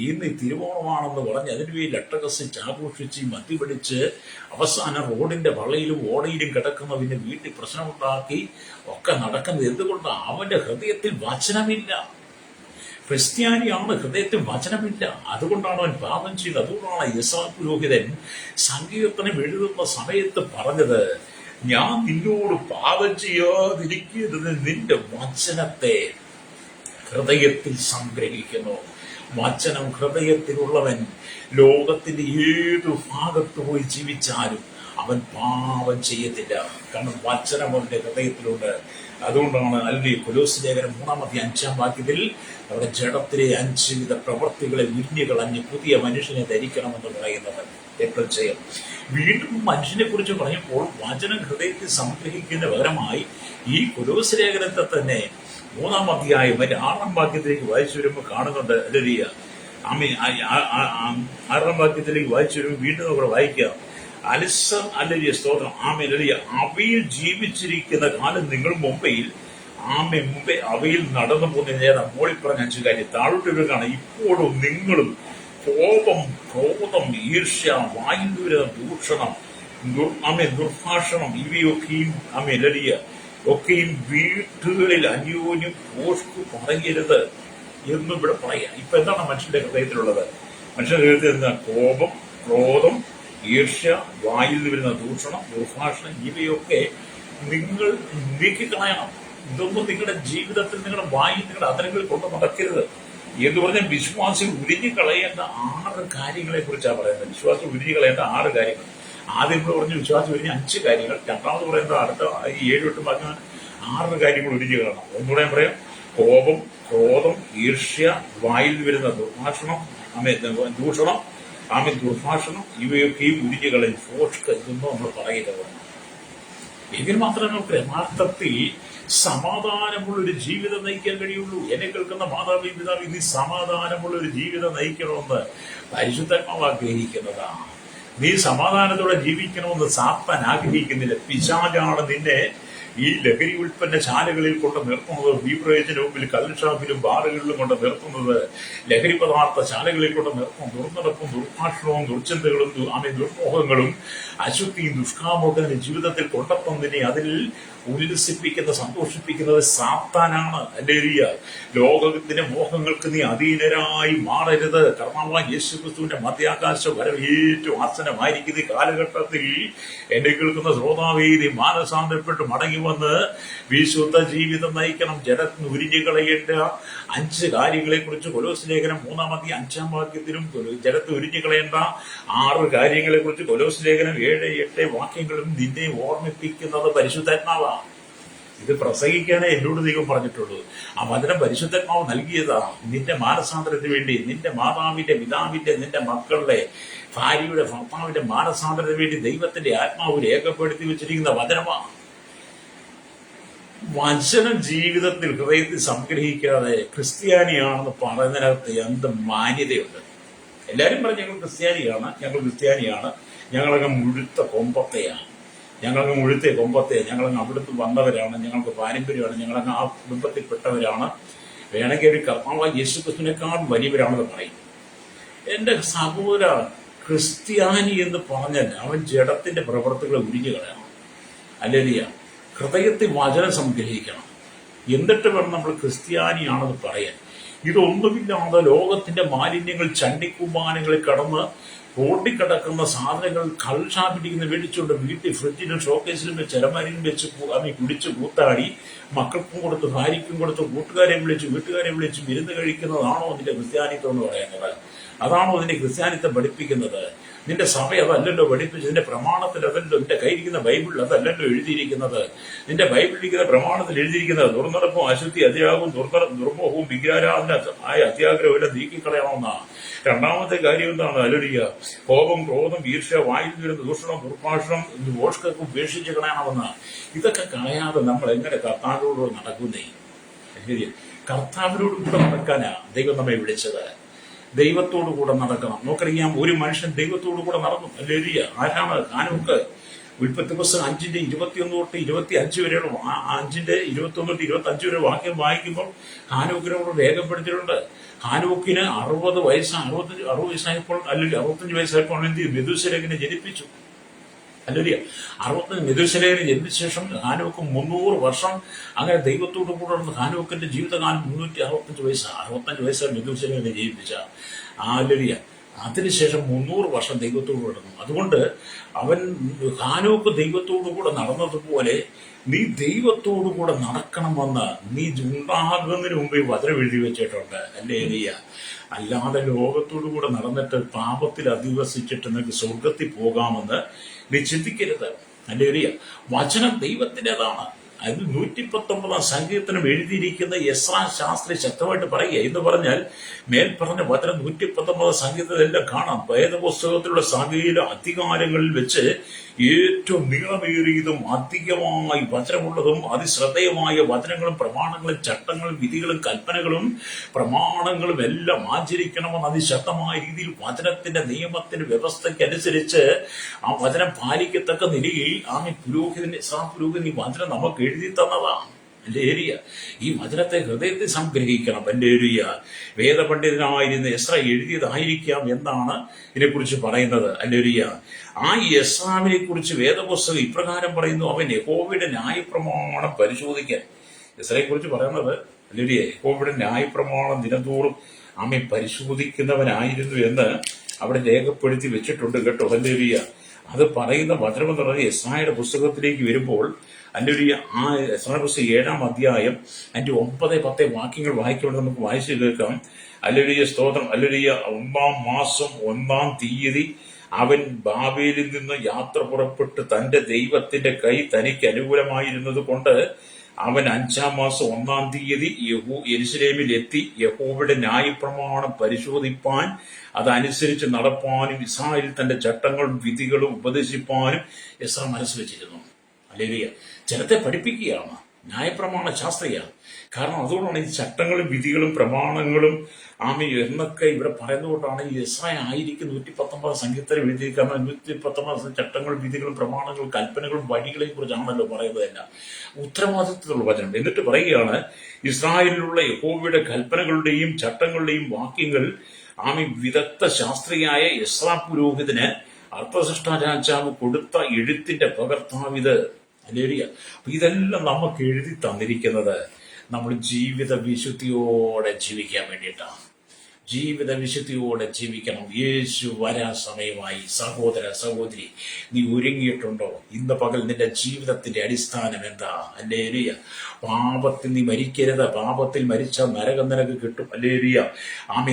ഇന്ന് തിരുവോണമാണെന്ന് പറഞ്ഞ് അതിനുവേണ്ടി അട്ടഹസിച്ച് ആഘോഷിച്ച് മദ്യപിടിച്ച് അവസാനം റോഡിന്റെ വളയിലും ഓടയിലും കിടക്കുന്നവന് വീട്ടിൽ പ്രശ്നമുണ്ടാക്കി ഒക്കെ നടക്കുന്നത് എന്തുകൊണ്ടാണ്? അവന്റെ ഹൃദയത്തിൽ വചനമില്ല. ക്രിസ്ത്യാനിയാണ്, ഹൃദയത്തിൽ വചനമില്ല. അതുകൊണ്ടാണ് അവൻ പാപം ചെയ്തത്. അതുകൊണ്ടാണ് യെശയ്യാ പുരോഹിതൻ സങ്കീർത്തനം എഴുതുന്ന സമയത്ത് പറഞ്ഞത്, ഞാൻ നിന്നോട് പാപം ചെയ്യാതിരിക്കരുത്, നിന്റെ വചനത്തെ ഹൃദയത്തിൽ സംഗ്രഹിക്കുന്നു. വചനം ഹൃദയത്തിലുള്ളവൻ ലോകത്തിന്റെ ഏതു ഭാഗത്ത് പോയി ജീവിച്ചാലും അവൻ പാപം ചെയ്യത്തില്ല. കാരണം വചനം അവന്റെ ഹൃദയത്തിലുണ്ട്. അതുകൊണ്ടാണ് അല്ലെങ്കിൽ കൊലോസ്യ ലേഖനം 3:5 അവിടെ ജഡത്തിലെ 5 വിധ പ്രവൃത്തികളെ ഉരിഞ്ഞുകളഞ്ഞ് പുതിയ മനുഷ്യനെ ധരിക്കണമെന്ന് പറയുന്നത്. ചെയ്യും വീണ്ടും മനുഷ്യനെ കുറിച്ച് പറയുമ്പോൾ വചനം ഹൃദയത്തിൽ സംഗ്രഹിക്കുന്ന പകരമായി ഈ കൊലോസ്യ ലേഖനത്തെ തന്നെ 3 6 വായിച്ചു വരുമ്പോൾ കാണുന്നുണ്ട്. അല്ലരിയ 6 വായിച്ചു വരുമ്പോൾ വീണ്ടും നമുക്ക് വായിക്കാം. അലിസം അല്ലരിയ സ്തോത്രം അല്ലരിയ അവയിൽ ജീവിച്ചിരിക്കുന്ന കാലം നിങ്ങൾ മുമ്പേ അവയിൽ നടന്നു പോകുന്ന മോളിൽ പറഞ്ഞ 5 കാര്യം താഴോട്ട് വരുകയാണ്. ഇപ്പോഴും നിങ്ങളും കോപം, ക്രോധം, ഈർഷ്യ, വായുവിന ദൂഷണം, ദുർഭാഷണം ഇവയൊക്കെയും അല്ലരിയ ഒക്കെയും വീട്ടുകളിൽ അന്യോന്യം പോഷ്കു പറയരുത് എന്നും ഇവിടെ പറയാം. ഇപ്പൊ എന്താണ് മനുഷ്യന്റെ ഹൃദയത്തിലുള്ളത്? മനുഷ്യന്റെ ഹൃദയത്തിൽ എന്താ? കോപം, ക്രോധം, ഈർഷ്യ, വായിൽ നിന്ന് വരുന്ന ദൂഷണം, ദുർഭാഷണം ഇവയൊക്കെ നിങ്ങൾ നീക്കിക്കളയണം. ഇതൊന്നും നിങ്ങളുടെ ജീവിതത്തിൽ, നിങ്ങളുടെ വായിൽ, നിങ്ങളുടെ അതരങ്ങളിൽ കൊണ്ട് നടക്കരുത് എന്ന് പറഞ്ഞാൽ വിശ്വാസികൾ ഉരിഞ്ഞു കളയേണ്ട 6 കാര്യങ്ങളെ കുറിച്ചാണ് പറയുന്നത്. വിശ്വാസം ഉരിഞ്ഞു കളയേണ്ട 6 കാര്യങ്ങൾ. ആദ്യം ഇവിടെ പറഞ്ഞ് വിശ്വാസം ഉരിഞ്ഞ 5 കാര്യങ്ങൾ. രണ്ടാമത് പറയുന്നത് അടുത്ത 7-8 പറഞ്ഞ 6 കാര്യങ്ങൾ ഉരിഞ്ഞു കളയണം. ഒന്നുകൂടെ ഞാൻ പറയാം. കോപം, ക്രോധം, ഈർഷ്യ, വായിൽ വരുന്ന ദുർഭാഷണം, ദൂഷണം, ദുർഭാഷണം ഇവയൊക്കെയും ഉരിഞ്ഞു കളയും. ഫോഷ്ക്ക് ഇതൊന്നും നമ്മൾ പറയുന്നത്. എങ്കിൽ മാത്രമേ നമുക്ക് യഥാർത്ഥത്തിൽ സമാധാനമുള്ളൊരു ജീവിതം നയിക്കാൻ കഴിയുള്ളൂ. എന്നെ കേൾക്കുന്ന മാതാവി പിതാവി, നീ സമാധാനമുള്ളൊരു ജീവിതം നയിക്കണമെന്ന് പരിശുദ്ധാത്മാവ് ആഗ്രഹിക്കുന്നതാണ്. നീ സമാധാനത്തോടെ ജീവിക്കണമെന്ന് സാത്താൻ ആഗ്രഹിക്കുന്നില്ല. പിശാചാണ് നിന്നെ ഈ ലഹരി ഉൽപ്പന്ന ശാലകളിൽ കൊണ്ട് നിർത്തുന്നത്, ബീവറേജിന് മുമ്പിൽ കള്ളുഷാപ്പിലും ബാറുകളിലും കൊണ്ട് നിർത്തുന്നത്, ലഹരി പദാർത്ഥ ശാലകളിൽ കൊണ്ട് നിർത്തും. ദുർനടപ്പും ദുർഭാഷണവും ദുർചിന്തകളും ദുർമോഹങ്ങളും അശുദ്ധിയും ദുഷ്കാമോഹത്തിന്റെ ജീവിതത്തിൽ കൊണ്ടെത്തുന്നതിനെ അതിൽ ഉല്ലസിപ്പിക്കുന്ന, സന്തോഷിപ്പിക്കുന്നത് സാത്താനാണ്. അല്ലേലൂയ. ലോകത്തിന്റെ മോഹങ്ങൾക്ക് നീ അധീനരായി മാറരുത്. കർത്താവായ യേശുക്രിസ്തുവിന്റെ മധ്യാകാശ വരവ് ഏറ്റവും ആസന്നമായിരിക്കുന്ന കാലഘട്ടത്തിൽ എന്നെ കേൾക്കുന്ന ശ്രോതാവേ, നീ മാനസാന്തരപ്പെട്ട് മടങ്ങി വന്ന് വിശുദ്ധ ജീവിതം നയിക്കണം. ജഡത്തിന് ഉരിഞ്ഞു കളയേണ്ട 5 കാര്യങ്ങളെ കുറിച്ച് കൊലോസ്യ ലേഖനം 3:5 ജഡത്തിന് ഉരിഞ്ഞു കളയേണ്ട 6 കാര്യങ്ങളെ കുറിച്ച് കൊലോസ്യ ലേഖനം 7-8 വാക്യങ്ങളും നിന്നെ ഓർമ്മിപ്പിക്കുന്നത് പരിശുദ്ധാത്മാവാണ്. ഇത് പ്രസംഗിക്കാനേ എന്നോട് ദൈവം പറഞ്ഞിട്ടുള്ളൂ. ആ വചനം പരിശുദ്ധാത്മാവ് നൽകിയതാ നിന്റെ മാനസാന്തരത്തിന് വേണ്ടി, നിന്റെ മാതാവിന്റെ, പിതാവിന്റെ, നിന്റെ മക്കളുടെ, ഭാര്യയുടെ, ഭർത്താവിന്റെ മാനസാന്തരത്തിന് വേണ്ടി ദൈവത്തിന്റെ ആത്മാവ് രേഖപ്പെടുത്തി വെച്ചിരിക്കുന്ന വചനമാണ്. വചനം ജീവിതത്തിൽ ഹൃദയത്തിൽ സംഗ്രഹിക്കാതെ ക്രിസ്ത്യാനിയാണെന്ന് പറയുന്നതിനകത്ത് എന്ത് മാന്യതയുണ്ട്? എല്ലാവരും പറഞ്ഞു ഞങ്ങൾ ക്രിസ്ത്യാനിയാണ്, ഞങ്ങളങ്ങ് മുഴുത്ത കൊമ്പത്തെയാണ്, ഞങ്ങളങ്ങ് അവിടുന്ന് വന്നവരാണ്, ഞങ്ങൾക്ക് പാരമ്പര്യമാണ്, ഞങ്ങളങ്ങ് ആ കുടുംബത്തിൽപ്പെട്ടവരാണ്, വേണമെങ്കിൽ ഒരു കർത്താവായ യേശുക്രിസ്തുവിനേക്കാൾ വലിയവരാണെന്ന് പറയും. എന്റെ സഹോദര, ക്രിസ്ത്യാനി എന്ന് പറഞ്ഞാൽ അവൻ ജഡത്തിന്റെ പ്രവൃത്തികളെ ഉരിഞ്ഞു കളയണം. അല്ലേലിയ. ഹൃദയത്തിൽ വചനം സംഗ്രഹിക്കണം. എന്നിട്ട് വേണം നമ്മൾ ക്രിസ്ത്യാനിയാണെന്ന് പറയാൻ. ഇതൊന്നുമില്ലാതെ ലോകത്തിന്റെ മാലിന്യങ്ങൾ, ചണ്ടിക്കുമ്പാനങ്ങളിൽ കടന്ന് റോഡിൽ കിടക്കുന്ന സാധനങ്ങൾ കള്ളുഷാപ്പിടിക്കുന്ന മേടിച്ചുകൊണ്ട് വീട്ടിൽ ഫ്രിഡ്ജിലും ഷോക്കേസിലും വെച്ച് അലമാരിലും വെച്ച് കുടിച്ച് കൂത്താടി മക്കൾക്കും കൊടുത്ത്, ഭാര്യയ്ക്കും കൊടുത്ത്, കൂട്ടുകാരെ വിളിച്ച്, വീട്ടുകാരെ വിളിച്ച് വിരുന്ന് കഴിക്കുന്നതാണോ അതിന്റെ ക്രിസ്ത്യാനിത്വം എന്ന് പറയുന്നത്? അതാണോ അതിന്റെ ക്രിസ്ത്യാനിത്വം പഠിപ്പിക്കുന്നത്? നിന്റെ സഭ അതല്ലല്ലോ പഠിപ്പിച്ചത്. നിന്റെ പ്രമാണത്തിൽ അതല്ലോ, നിന്റെ കയ്യിരിക്കുന്ന ബൈബിളിൽ അതല്ലല്ലോ എഴുതിയിരിക്കുന്നത്. നിന്റെ ബൈബിളിരിക്കുന്ന പ്രമാണത്തിൽ എഴുതിയിരിക്കുന്നത് ദുർനടപ്പും അശുദ്ധി, അതിയാകും, ദുർമോഹവും വികാരാധന ആയ അത്യാഗ്രഹം എല്ലാം നീക്കിക്കളയണമെന്നാണ്. രണ്ടാമത്തെ കാര്യം എന്താണ്? അലറിയ കോപം, ക്രോധം, ഈർഷ്യ, വായിൽ വരുന്ന ദൂഷണം, ദുർഭാഷണം, ദോഷക്കൊക്കെ ഉപേക്ഷിച്ച് കളയണമെന്ന്. ഇതൊക്കെ കളയാതെ നമ്മൾ എങ്ങനെ കർത്താവിനോട് നടക്കുന്നേ? കർത്താവിനോട് കൂടെ നടക്കാനാ ദൈവം നമ്മെ വിളിച്ചത്. ദൈവത്തോടു കൂടെ നടക്കണം. നോക്കറിയാം, ഒരു മനുഷ്യൻ ദൈവത്തോടു കൂടെ നടന്നു. അല്ലേലൂയ. ആരാണ്? ഹാനോക്ക്. ഉൽപ്പത്തി പുസ്തകം 5:21 തൊട്ട് 25 വരെയുള്ള 5:21 തൊട്ട് 25 വരെ വാക്യം വായിക്കുമ്പോൾ ഹാനോക്കിനോട് രേഖപ്പെടുത്തിയിട്ടുണ്ട്. ഹാനോക്കിന് 60 വയസ്സായപ്പോൾ, അല്ലെങ്കിൽ 65 വയസ്സായപ്പോൾ എന്ത് ചെയ്തു? മെഥൂശലഹിനെ ജനിപ്പിച്ചു. അല്ലല്ല, 65 മെഥൂശലഹിനെ ജനിപ്പിച്ച ശേഷം ഹാനോക്ക് 300 വർഷം അങ്ങനെ ദൈവത്തോടു കൂടെ നടന്ന് ഹാനോക്കിന്റെ ജീവിതകാലം 365 വയസ്സാണ്. 65 വയസ്സാണ് മെഥൂശലഹിനെ ജയിപ്പിച്ച. അല്ലല്ല, അതിനുശേഷം 300 വർഷം ദൈവത്തോടു നടന്നു. അതുകൊണ്ട് ഹാനോക്ക് ദൈവത്തോടു കൂടെ നടന്നതുപോലെ നീ ദൈവത്തോടു കൂടെ നടക്കണമെന്ന് നീ ഉണ്ടാകുന്നതിന് മുമ്പേ വചനം എഴുതി വെച്ചിട്ടുണ്ട്. അല്ലേ എലിയ? അല്ലാതെ ലോകത്തോടു കൂടെ നടന്നിട്ട് പാപത്തിൽ അധിവസിച്ചിട്ട് നിനക്ക് സ്വർഗത്തിൽ പോകാമെന്ന് നീ ചിന്തിക്കരുത്. അല്ലേ എലിയ? വചനം ദൈവത്തിൻ്റെതാണ്. അതിൽ 119 സങ്കീർത്തനം എഴുതിയിരിക്കുന്ന എസ്രാ ശാസ്ത്രി ശക്തമായിട്ട് പറയുക എന്ന് പറഞ്ഞാൽ, മേൽപ്പറഞ്ഞ വചനം 119 സങ്കീർത്തനമെല്ലാം കാണാം. വേദപുസ്തകത്തിലുള്ള സകല അധികാരങ്ങളിൽ വെച്ച് ഏറ്റവും നീളമേറിയതും അധികമായി വചനമുള്ളതും അതിശ്രദ്ധേയമായ വചനങ്ങളും പ്രമാണങ്ങളും ചട്ടങ്ങളും വിധികളും കൽപ്പനകളും പ്രമാണങ്ങളും എല്ലാം ആചരിക്കണമെന്ന് അതിശക്തമായ രീതിയിൽ വചനത്തിന്റെ നിയമത്തിന്റെ വ്യവസ്ഥയ്ക്കനുസരിച്ച് ആ വചനം പാലിക്കത്തക്ക നിലയിൽ പുരോഹിതൻ ഈ വചനം നമുക്ക് എഴുതി തന്നതാണ്. എൻ്റെ ഏരിയ ഈ വചനത്തെ ഹൃദയത്തിൽ സംഗ്രഹിക്കണം. എൻ്റെ ഏരിയ വേദപണ്ഡിതനായിരുന്ന എസ്ര എഴുതിയതായിരിക്കാം എന്നാണ് ഇതിനെക്കുറിച്ച് പറയുന്നത്. എൻ്റെ ഏരിയ ആ എസ്രാവിനെ കുറിച്ച് വേദപുസ്തകം ഇപ്രകാരം പറയുന്നു: അവൻ യഹോവയുടെ ന്യായപ്രമാണം പരിശോധിക്കാൻ. എസ്രയെ കുറിച്ച് പറയുന്നത് അല്ലേരിയ യഹോവയുടെ ന്യായപ്രമാണം ദിനംതോറും അവൻ പരിശോധിക്കുന്നവനായിരുന്നു എന്ന് അവിടെ രേഖപ്പെടുത്തി വെച്ചിട്ടുണ്ട് കേട്ടോ. അല്ലേരിയ അത് പറയുന്ന വചനം എന്ന് പറയുന്നത് എസ്രായുടെ പുസ്തകത്തിലേക്ക് വരുമ്പോൾ അല്ലേരിയ ആ എസ്രാ പുസ്തകം 7-ാം അധ്യായം അതിന്റെ 9-10 വാക്യങ്ങൾ വായിക്കുമ്പോൾ നമുക്ക് വായിച്ചു കേൾക്കാം. അല്ലേരിയ സ്തോത്രം. അല്ലേരിയ 1-ാം മാസം 1-ാം തീയതി അവൻ ബാബേലിൽ നിന്ന് യാത്ര പുറപ്പെട്ട് തന്റെ ദൈവത്തിന്റെ കൈ തനിക്ക് അനുകൂലമായിരുന്നത് കൊണ്ട് അവൻ 5-ാം മാസം 1-ാം തീയതി യെരൂശലേമിൽ എത്തി യഹോവയുടെ ന്യായപ്രമാണം പരിശോധിപ്പാൻ അതനുസരിച്ച് നടപ്പാനും ഇസ്രായേലിൽ തന്റെ ചട്ടങ്ങളും വിധികളും ഉപദേശിപ്പാനും എസ്രാ മനസ്സ് വെച്ചിരുന്നു. അല്ലേലിയ ജനത്തെ പഠിപ്പിക്കുകയാണ്. ന്യായപ്രമാണ ശാസ്ത്രീയാണ്. കാരണം അതുകൊണ്ടാണ് ഈ ചട്ടങ്ങളും വിധികളും പ്രമാണങ്ങളും എന്നൊക്കെ ഇവിടെ പറയുന്നതുകൊണ്ടാണ് ഈ എസ്രാ ആയിരിക്കും 119 സങ്കീർത്തനം എഴുതിയിരിക്കുന്നത്. 119 ചട്ടങ്ങളും വിധികളും പ്രമാണങ്ങളും കൽപ്പനകളും വഴികളെയും കുറിച്ചാണല്ലോ പറയുന്നതല്ല. ഉത്തരവാദിത്വത്തിലുള്ള വചനം. എന്നിട്ട് പറയുകയാണ്, ഇസ്രായേലിലുള്ള യഹോവയുടെ കൽപ്പനകളുടെയും ചട്ടങ്ങളുടെയും വാക്യങ്ങൾ വിദഗ്ധ ശാസ്ത്രിയായ എസ്രാ പുരോഹിതന് അർത്ഥസൃഷ്ടാ രാജാവ് കൊടുത്ത എഴുത്തിന്റെ പകർത്താവിത്. അല്ലേരിയ അപ്പൊ ഇതെല്ലാം നമുക്ക് എഴുതി തന്നിരിക്കുന്നത് നമ്മൾ ജീവിത വിശുദ്ധിയോടെ ജീവിക്കാൻ വേണ്ടിയിട്ടാണ്. ജീവിത വിശുദ്ധിയോടെ ജീവിക്കണം. യേശു വരാൻ സമയമായി. സഹോദര സഹോദരി, നീ ഒരുങ്ങിയിട്ടുണ്ടോ? ഇന്ന് പകൽ നിന്റെ ജീവിതത്തിന്റെ അടിസ്ഥാനം എന്താ? അല്ലേരിയ പാപത്തിൽ നീ മരിക്കരുത്. പാപത്തിൽ മരിച്ചാൽ നരകം നിനക്ക് കിട്ടും. അല്ലേരിയ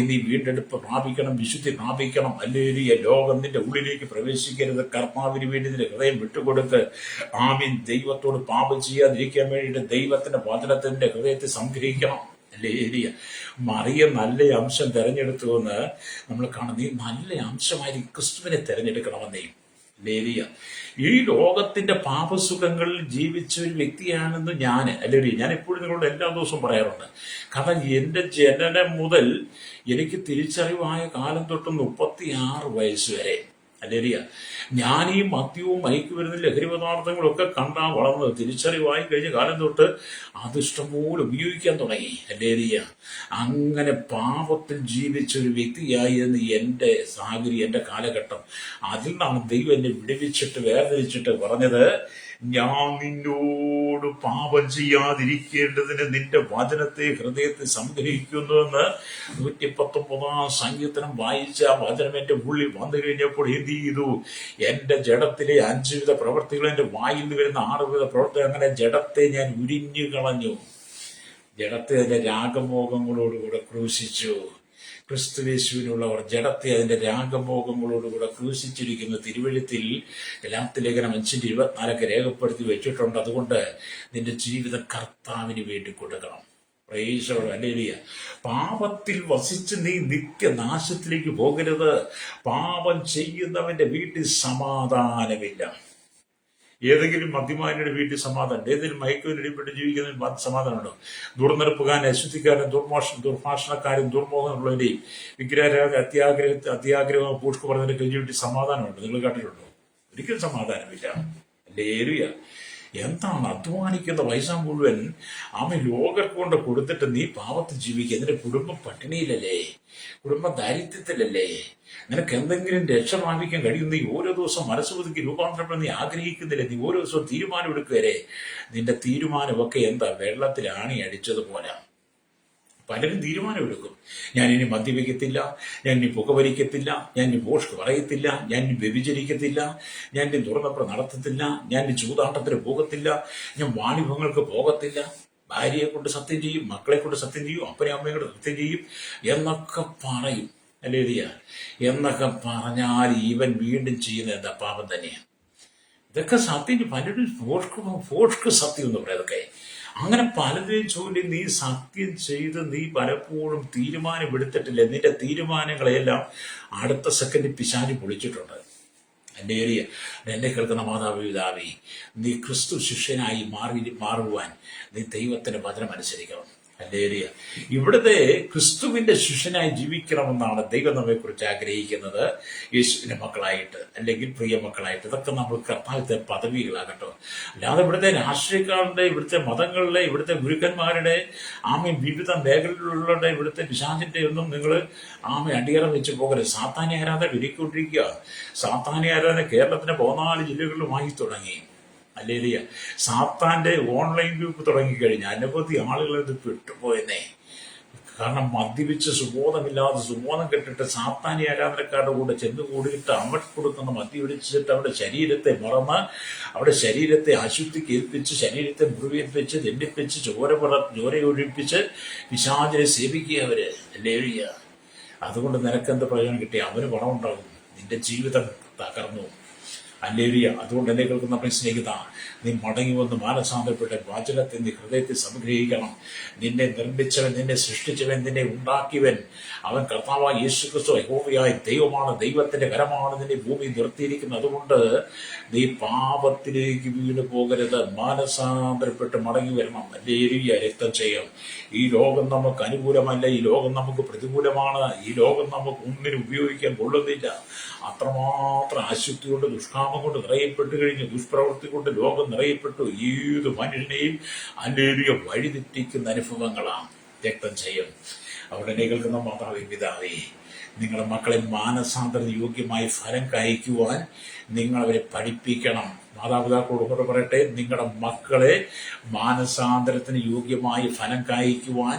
നീ വീണ്ടെടുപ്പ് പ്രാപിക്കണം, വിശുദ്ധി പ്രാപിക്കണം. അല്ലേരിയ ലോകം നിന്റെ ഉള്ളിലേക്ക് പ്രവേശിക്കരുത്. കർത്താവിന് വേണ്ടി നിന്റെ ഹൃദയം വിട്ടുകൊടുത്ത് ദൈവത്തോട് പാപം ചെയ്യാതിരിക്കാൻ വേണ്ടിയിട്ട് ദൈവത്തിന്റെ വചനത്തിന്റെ ഹൃദയത്തെ സംഗ്രഹിക്കണം. അല്ലേരിയ മറിയ നല്ല അംശം തെരഞ്ഞെടുത്തുവെന്ന് നമ്മൾ കാണുന്ന ഈ നല്ല അംശമായി ക്രിസ്തുവിനെ തെരഞ്ഞെടുക്കണമെന്നേ. ലേലിയ ഈ ലോകത്തിന്റെ പാപസുഖങ്ങളിൽ ജീവിച്ച ഒരു വ്യക്തിയാണെന്ന് ഞാൻ എപ്പോഴും നിങ്ങളോട് എല്ലാ ദിവസവും പറയാറുണ്ട്. കാരണം എന്റെ ജനനം മുതൽ എനിക്ക് തിരിച്ചറിവായ കാലം തൊട്ട് 36 വയസ്സ് വരെ അല്ലേരിയ ഞാൻ ഈ മദ്യവും മയക്കുമരുന്നും ലഹരി പദാർത്ഥങ്ങളും ഒക്കെ കണ്ടാ വളർന്നത്. തിരിച്ചറിവായി കഴിഞ്ഞ കാലം തൊട്ട് അത് ഇഷ്ടംപോലെ ഉപയോഗിക്കാൻ തുടങ്ങി. അല്ലേരിയ അങ്ങനെ പാപത്തിൽ ജീവിച്ച ഒരു വ്യക്തിയായിരുന്നു എന്റെ സാഹചര്യം, എന്റെ കാലഘട്ടം. അതിൽ നിന്നാണ് ദൈവം എന്നെ വിടുവിച്ചിട്ട് വേർതിരിച്ചിട്ട് പറഞ്ഞത്, ഞാൻ നിന്നോട് പാപം ചെയ്യാതിരിക്കേണ്ടതിന് നിന്റെ വചനത്തെ ഹൃദയത്തെ സംഗ്രഹിക്കുന്നുവെന്ന് 119 സങ്കീർത്തനം വായിച്ച ആ വചനം എന്റെ ഉള്ളിൽ വന്നു കഴിഞ്ഞപ്പോൾ എന്ത് ചെയ്തു? എന്റെ ജഡത്തിലെ 5 വിധ പ്രവൃത്തികൾ, എന്റെ വായിൽ നിന്ന് വരുന്ന 6 വിധ പ്രവൃത്തികൾ, അങ്ങനെ ജഡത്തെ ഞാൻ ഉരിഞ്ഞു കളഞ്ഞു. ജഡത്തെ അതിന്റെ രാഗമോഹങ്ങളോടുകൂടെ ക്രൂശിച്ചു. ക്രിസ്തുവേശുവിനുള്ളവർ ജഡത്തെ അതിന്റെ രാഗമോഹങ്ങളോടുകൂടെ ക്രൂശിച്ചിരിക്കുന്ന തിരുവെഴുത്തിൽ ഗലാത്യ ലേഖനം 5:24 രേഖപ്പെടുത്തി വെച്ചിട്ടുണ്ട്. അതുകൊണ്ട് നിന്റെ ജീവിതം കർത്താവിന് വേണ്ടി കൊടുക്കണം. അല്ലേലിയ പാപത്തിൽ വസിച്ച് നീ നിത്യനാശത്തിലേക്ക് പോകരുത്. പാപം ചെയ്യുന്നവന്റെ വീട്ടിൽ സമാധാനമില്ല. ഏതെങ്കിലും മദ്യമാനിയുടെ വീട്ടിൽ സമാധാനം, ഏതെങ്കിലും മയക്കുമരുന്നിൽപ്പെട്ട് ജീവിക്കുന്ന സമാധാനമുണ്ടോ? ദുർനിരപ്പുകാരൻ, അശുദ്ധിക്കാരൻ, ദുർഭാഷണക്കാരൻ, ദുർമോഹമുള്ളവരെയും വിഗ്രഹാരാധന, അത്യാഗ്രഹം പൂഷ്കു പറഞ്ഞതിന്റെ കഴിഞ്ഞ വീട്ടിൽ സമാധാനമുണ്ട്. നിങ്ങൾ കണ്ടിട്ടുണ്ടോ? ഒരിക്കലും സമാധാനമില്ല. ലേലുയ. എന്താണ് അധ്വാനിക്കുന്ന പൈസ മുഴുവൻ ലോകർക്ക് കൊണ്ട് കൊടുത്തിട്ട് നീ പാവത്തിൽ ജീവിക്കുക? നിന്റെ കുടുംബം പട്ടിണിയിലല്ലേ? കുടുംബ ദാരിദ്ര്യത്തിലല്ലേ? നിനക്ക് എന്തെങ്കിലും രക്ഷ പ്രാപിക്കാൻ കഴിയും? നീ ഓരോ ദിവസം മനസ്സ് പുതുക്കി രൂപാന്തരപ്പെടാൻ നീ ആഗ്രഹിക്കുന്നില്ല. നീ ഓരോ ദിവസവും തീരുമാനം എടുക്കുകയല്ലേ? നിന്റെ തീരുമാനമൊക്കെ എന്താ? വെള്ളത്തിൽ ആണി അടിച്ചതുപോലെ. പലരും തീരുമാനമെടുക്കും. ഞാൻ ഇനി മദ്യപിക്കത്തില്ല, ഞാൻ ഇനി പുകവലിക്കത്തില്ല, ഞാൻ ഇനി ഭോഷ്ക് പറയത്തില്ല, ഞാൻ ഇനി വ്യഭിചരിക്കത്തില്ല, ഞാൻ ഇനി തുറന്നപ്പുറം നടത്തത്തില്ല, ഞാൻ ഇനി ചൂതാട്ടത്തിന് പോകത്തില്ല, ഞാൻ വാണിഭങ്ങൾക്ക് പോകത്തില്ല. ഭാര്യയെ കൊണ്ട് സത്യം ചെയ്യും, മക്കളെ കൊണ്ട് സത്യം ചെയ്യും, അപ്പനെ അമ്മയെ കൊണ്ട് സത്യം ചെയ്യും എന്നൊക്കെ പറയും. അല്ലേലിയ. എന്നൊക്കെ പറഞ്ഞാൽ ഇവൻ വീണ്ടും ചെയ്യുന്ന എന്താ? പാപം തന്നെയാണ്. ഇതൊക്കെ സത്യം. പലരും ഭോഷ്ക് സത്യം എന്ന് പറയാം. ഇതൊക്കെ അങ്ങനെ പലരെയും ചൊല്ലി നീ സത്യം ചെയ്ത് നീ പലപ്പോഴും തീരുമാനമെടുത്തിട്ടില്ല. നിന്റെ തീരുമാനങ്ങളെല്ലാം അടുത്ത സെക്കൻഡ് പിശാച് പൊളിച്ചിട്ടുണ്ട്. എൻ്റെ ഏരിയ എന്നെ കേൾക്കുന്ന മാതാപിതാവേ, നീ ക്രിസ്തു ശിഷ്യനായി മാറുവാൻ നീ ദൈവത്തിന്റെ വചനം അനുസരിക്കണം. ഹല്ലേലൂയ. ഇവിടുത്തെ ക്രിസ്തുവിന്റെ ശിഷ്യനായി ജീവിക്കണമെന്നാണ് ദൈവം നമ്മെ കുറിച്ച് ആഗ്രഹിക്കുന്നത്. യേശുവിന്റെ മക്കളായിട്ട് അല്ലെങ്കിൽ പ്രിയ മക്കളായിട്ട്. ഇതൊക്കെ നമ്മൾ കർത്താവിന്റെ പദവികളാകട്ടോ. അല്ലാതെ ഇവിടുത്തെ രാഷ്ട്രീയക്കാരുടെ, ഇവിടുത്തെ മതങ്ങളിലെ, ഇവിടുത്തെ ഗുരുക്കന്മാരുടെ വിവിധ മേഖലകളിലുള്ള ഇവിടുത്തെ പിശാചിന്റെ ഒന്നും നിങ്ങൾ അടിയറ വെച്ച് പോകരുത്. സാത്താന്യ ആരാധന ഒരുക്കിക്കൊണ്ടിരിക്കുക. സാത്താന്യ ആരാധന കേരളത്തിന്റെ 14 ജില്ലകളിലുമായി തുടങ്ങി. ഹല്ലേലൂയ. സാത്താന്റെ ഓൺലൈൻ ഗ്രൂപ്പ് തുടങ്ങിക്കഴിഞ്ഞാൽ അനവധി ആളുകൾ ഇത് പെട്ടുപോയെന്നേ. കാരണം മദ്യപിച്ച് സുബോധം കെട്ടിട്ട് സാത്താനി ആരാധനക്കാരുടെ കൂടെ ചെന്ന് കൂടിയിട്ട് അവർക്ക് കൊടുക്കുന്ന മദ്യപിടിച്ചിട്ട് അവരുടെ ശരീരത്തെ മറന്ന്, അവരുടെ ശരീരത്തെ അശുദ്ധിക്ക് ഏൽപ്പിച്ച്, ശരീരത്തെ മുറിവേൽപ്പിച്ച്, ദണ്ഡിപ്പിച്ച്, ചോരയൊഴിപ്പിച്ച് പിശാചിനെ സേവിക്കുക അവര്. ഹല്ലേലൂയ. അതുകൊണ്ട് നിനക്കെന്ത് പ്രയോജനം കിട്ടി? അവന് പണം ഉണ്ടാകും, നിന്റെ ജീവിതം തകർന്നു. ഹല്ലേലൂയ. അതുകൊണ്ട് എന്നെ കേൾക്കുന്ന സ്നേഹിത, നീ മടങ്ങി വന്ന് മാനസാന്തരപ്പെട്ട വചനത്തെ നീ ഹൃദയത്തിൽ സംഗ്രഹിക്കണം. നിന്നെ നിർമ്മിച്ചവൻ, നിന്നെ സൃഷ്ടിച്ചവൻ, നിന്നെ ഉണ്ടാക്കിയവൻ അവൻ കർത്താവായ യേശുക്രിസ്തു യഹോവയായ ദൈവമാണ്. ദൈവത്തിന്റെ കരമാണ് നിന്നെ ഭൂമി നിർത്തിയിരിക്കുന്നത്. അതുകൊണ്ട് നീ പാപത്തിലേക്ക് വീണ് പോകരുത്. മാനസാന്തരപ്പെട്ട് മടങ്ങി വരണം. ഹല്ലേലൂയ. രക്തം ചെയ്യും. ഈ ലോകം നമുക്ക് അനുകൂലമല്ല, ഈ ലോകം നമുക്ക് പ്രതികൂലമാണ്. ഈ ലോകം നമുക്ക് ഒന്നിനും ഉപയോഗിക്കാൻ കൊള്ളുന്നില്ല. അത്രമാത്രം അശുദ്ധി കൊണ്ട്, ദുഷ്കാമം കൊണ്ട് നിറയപ്പെട്ടു കഴിഞ്ഞു. ദുഷ്പ്രവൃത്തി കൊണ്ട് ലോകം നിറയപ്പെട്ടു. ഏത് മനുഷ്യനെയും ഹല്ലേലൂയ വഴിതെറ്റിക്കുന്ന അനുഭവങ്ങളാണ്. രക്തം ചെയ്യും. അവിടെ കേൾക്കുന്ന മാതാവേ, പിതാവേ, നിങ്ങളുടെ മക്കളെ മാനസാന്തര യോഗ്യമായി ഫലം കായ്ക്കുവാൻ നിങ്ങളവരെ പഠിപ്പിക്കണം. മാതാപിതാക്കളോട് കൂടെ പറയട്ടെ, നിങ്ങളുടെ മക്കളെ മാനസാന്തരത്തിന് യോഗ്യമായി ഫലം കായ്ക്കുവാൻ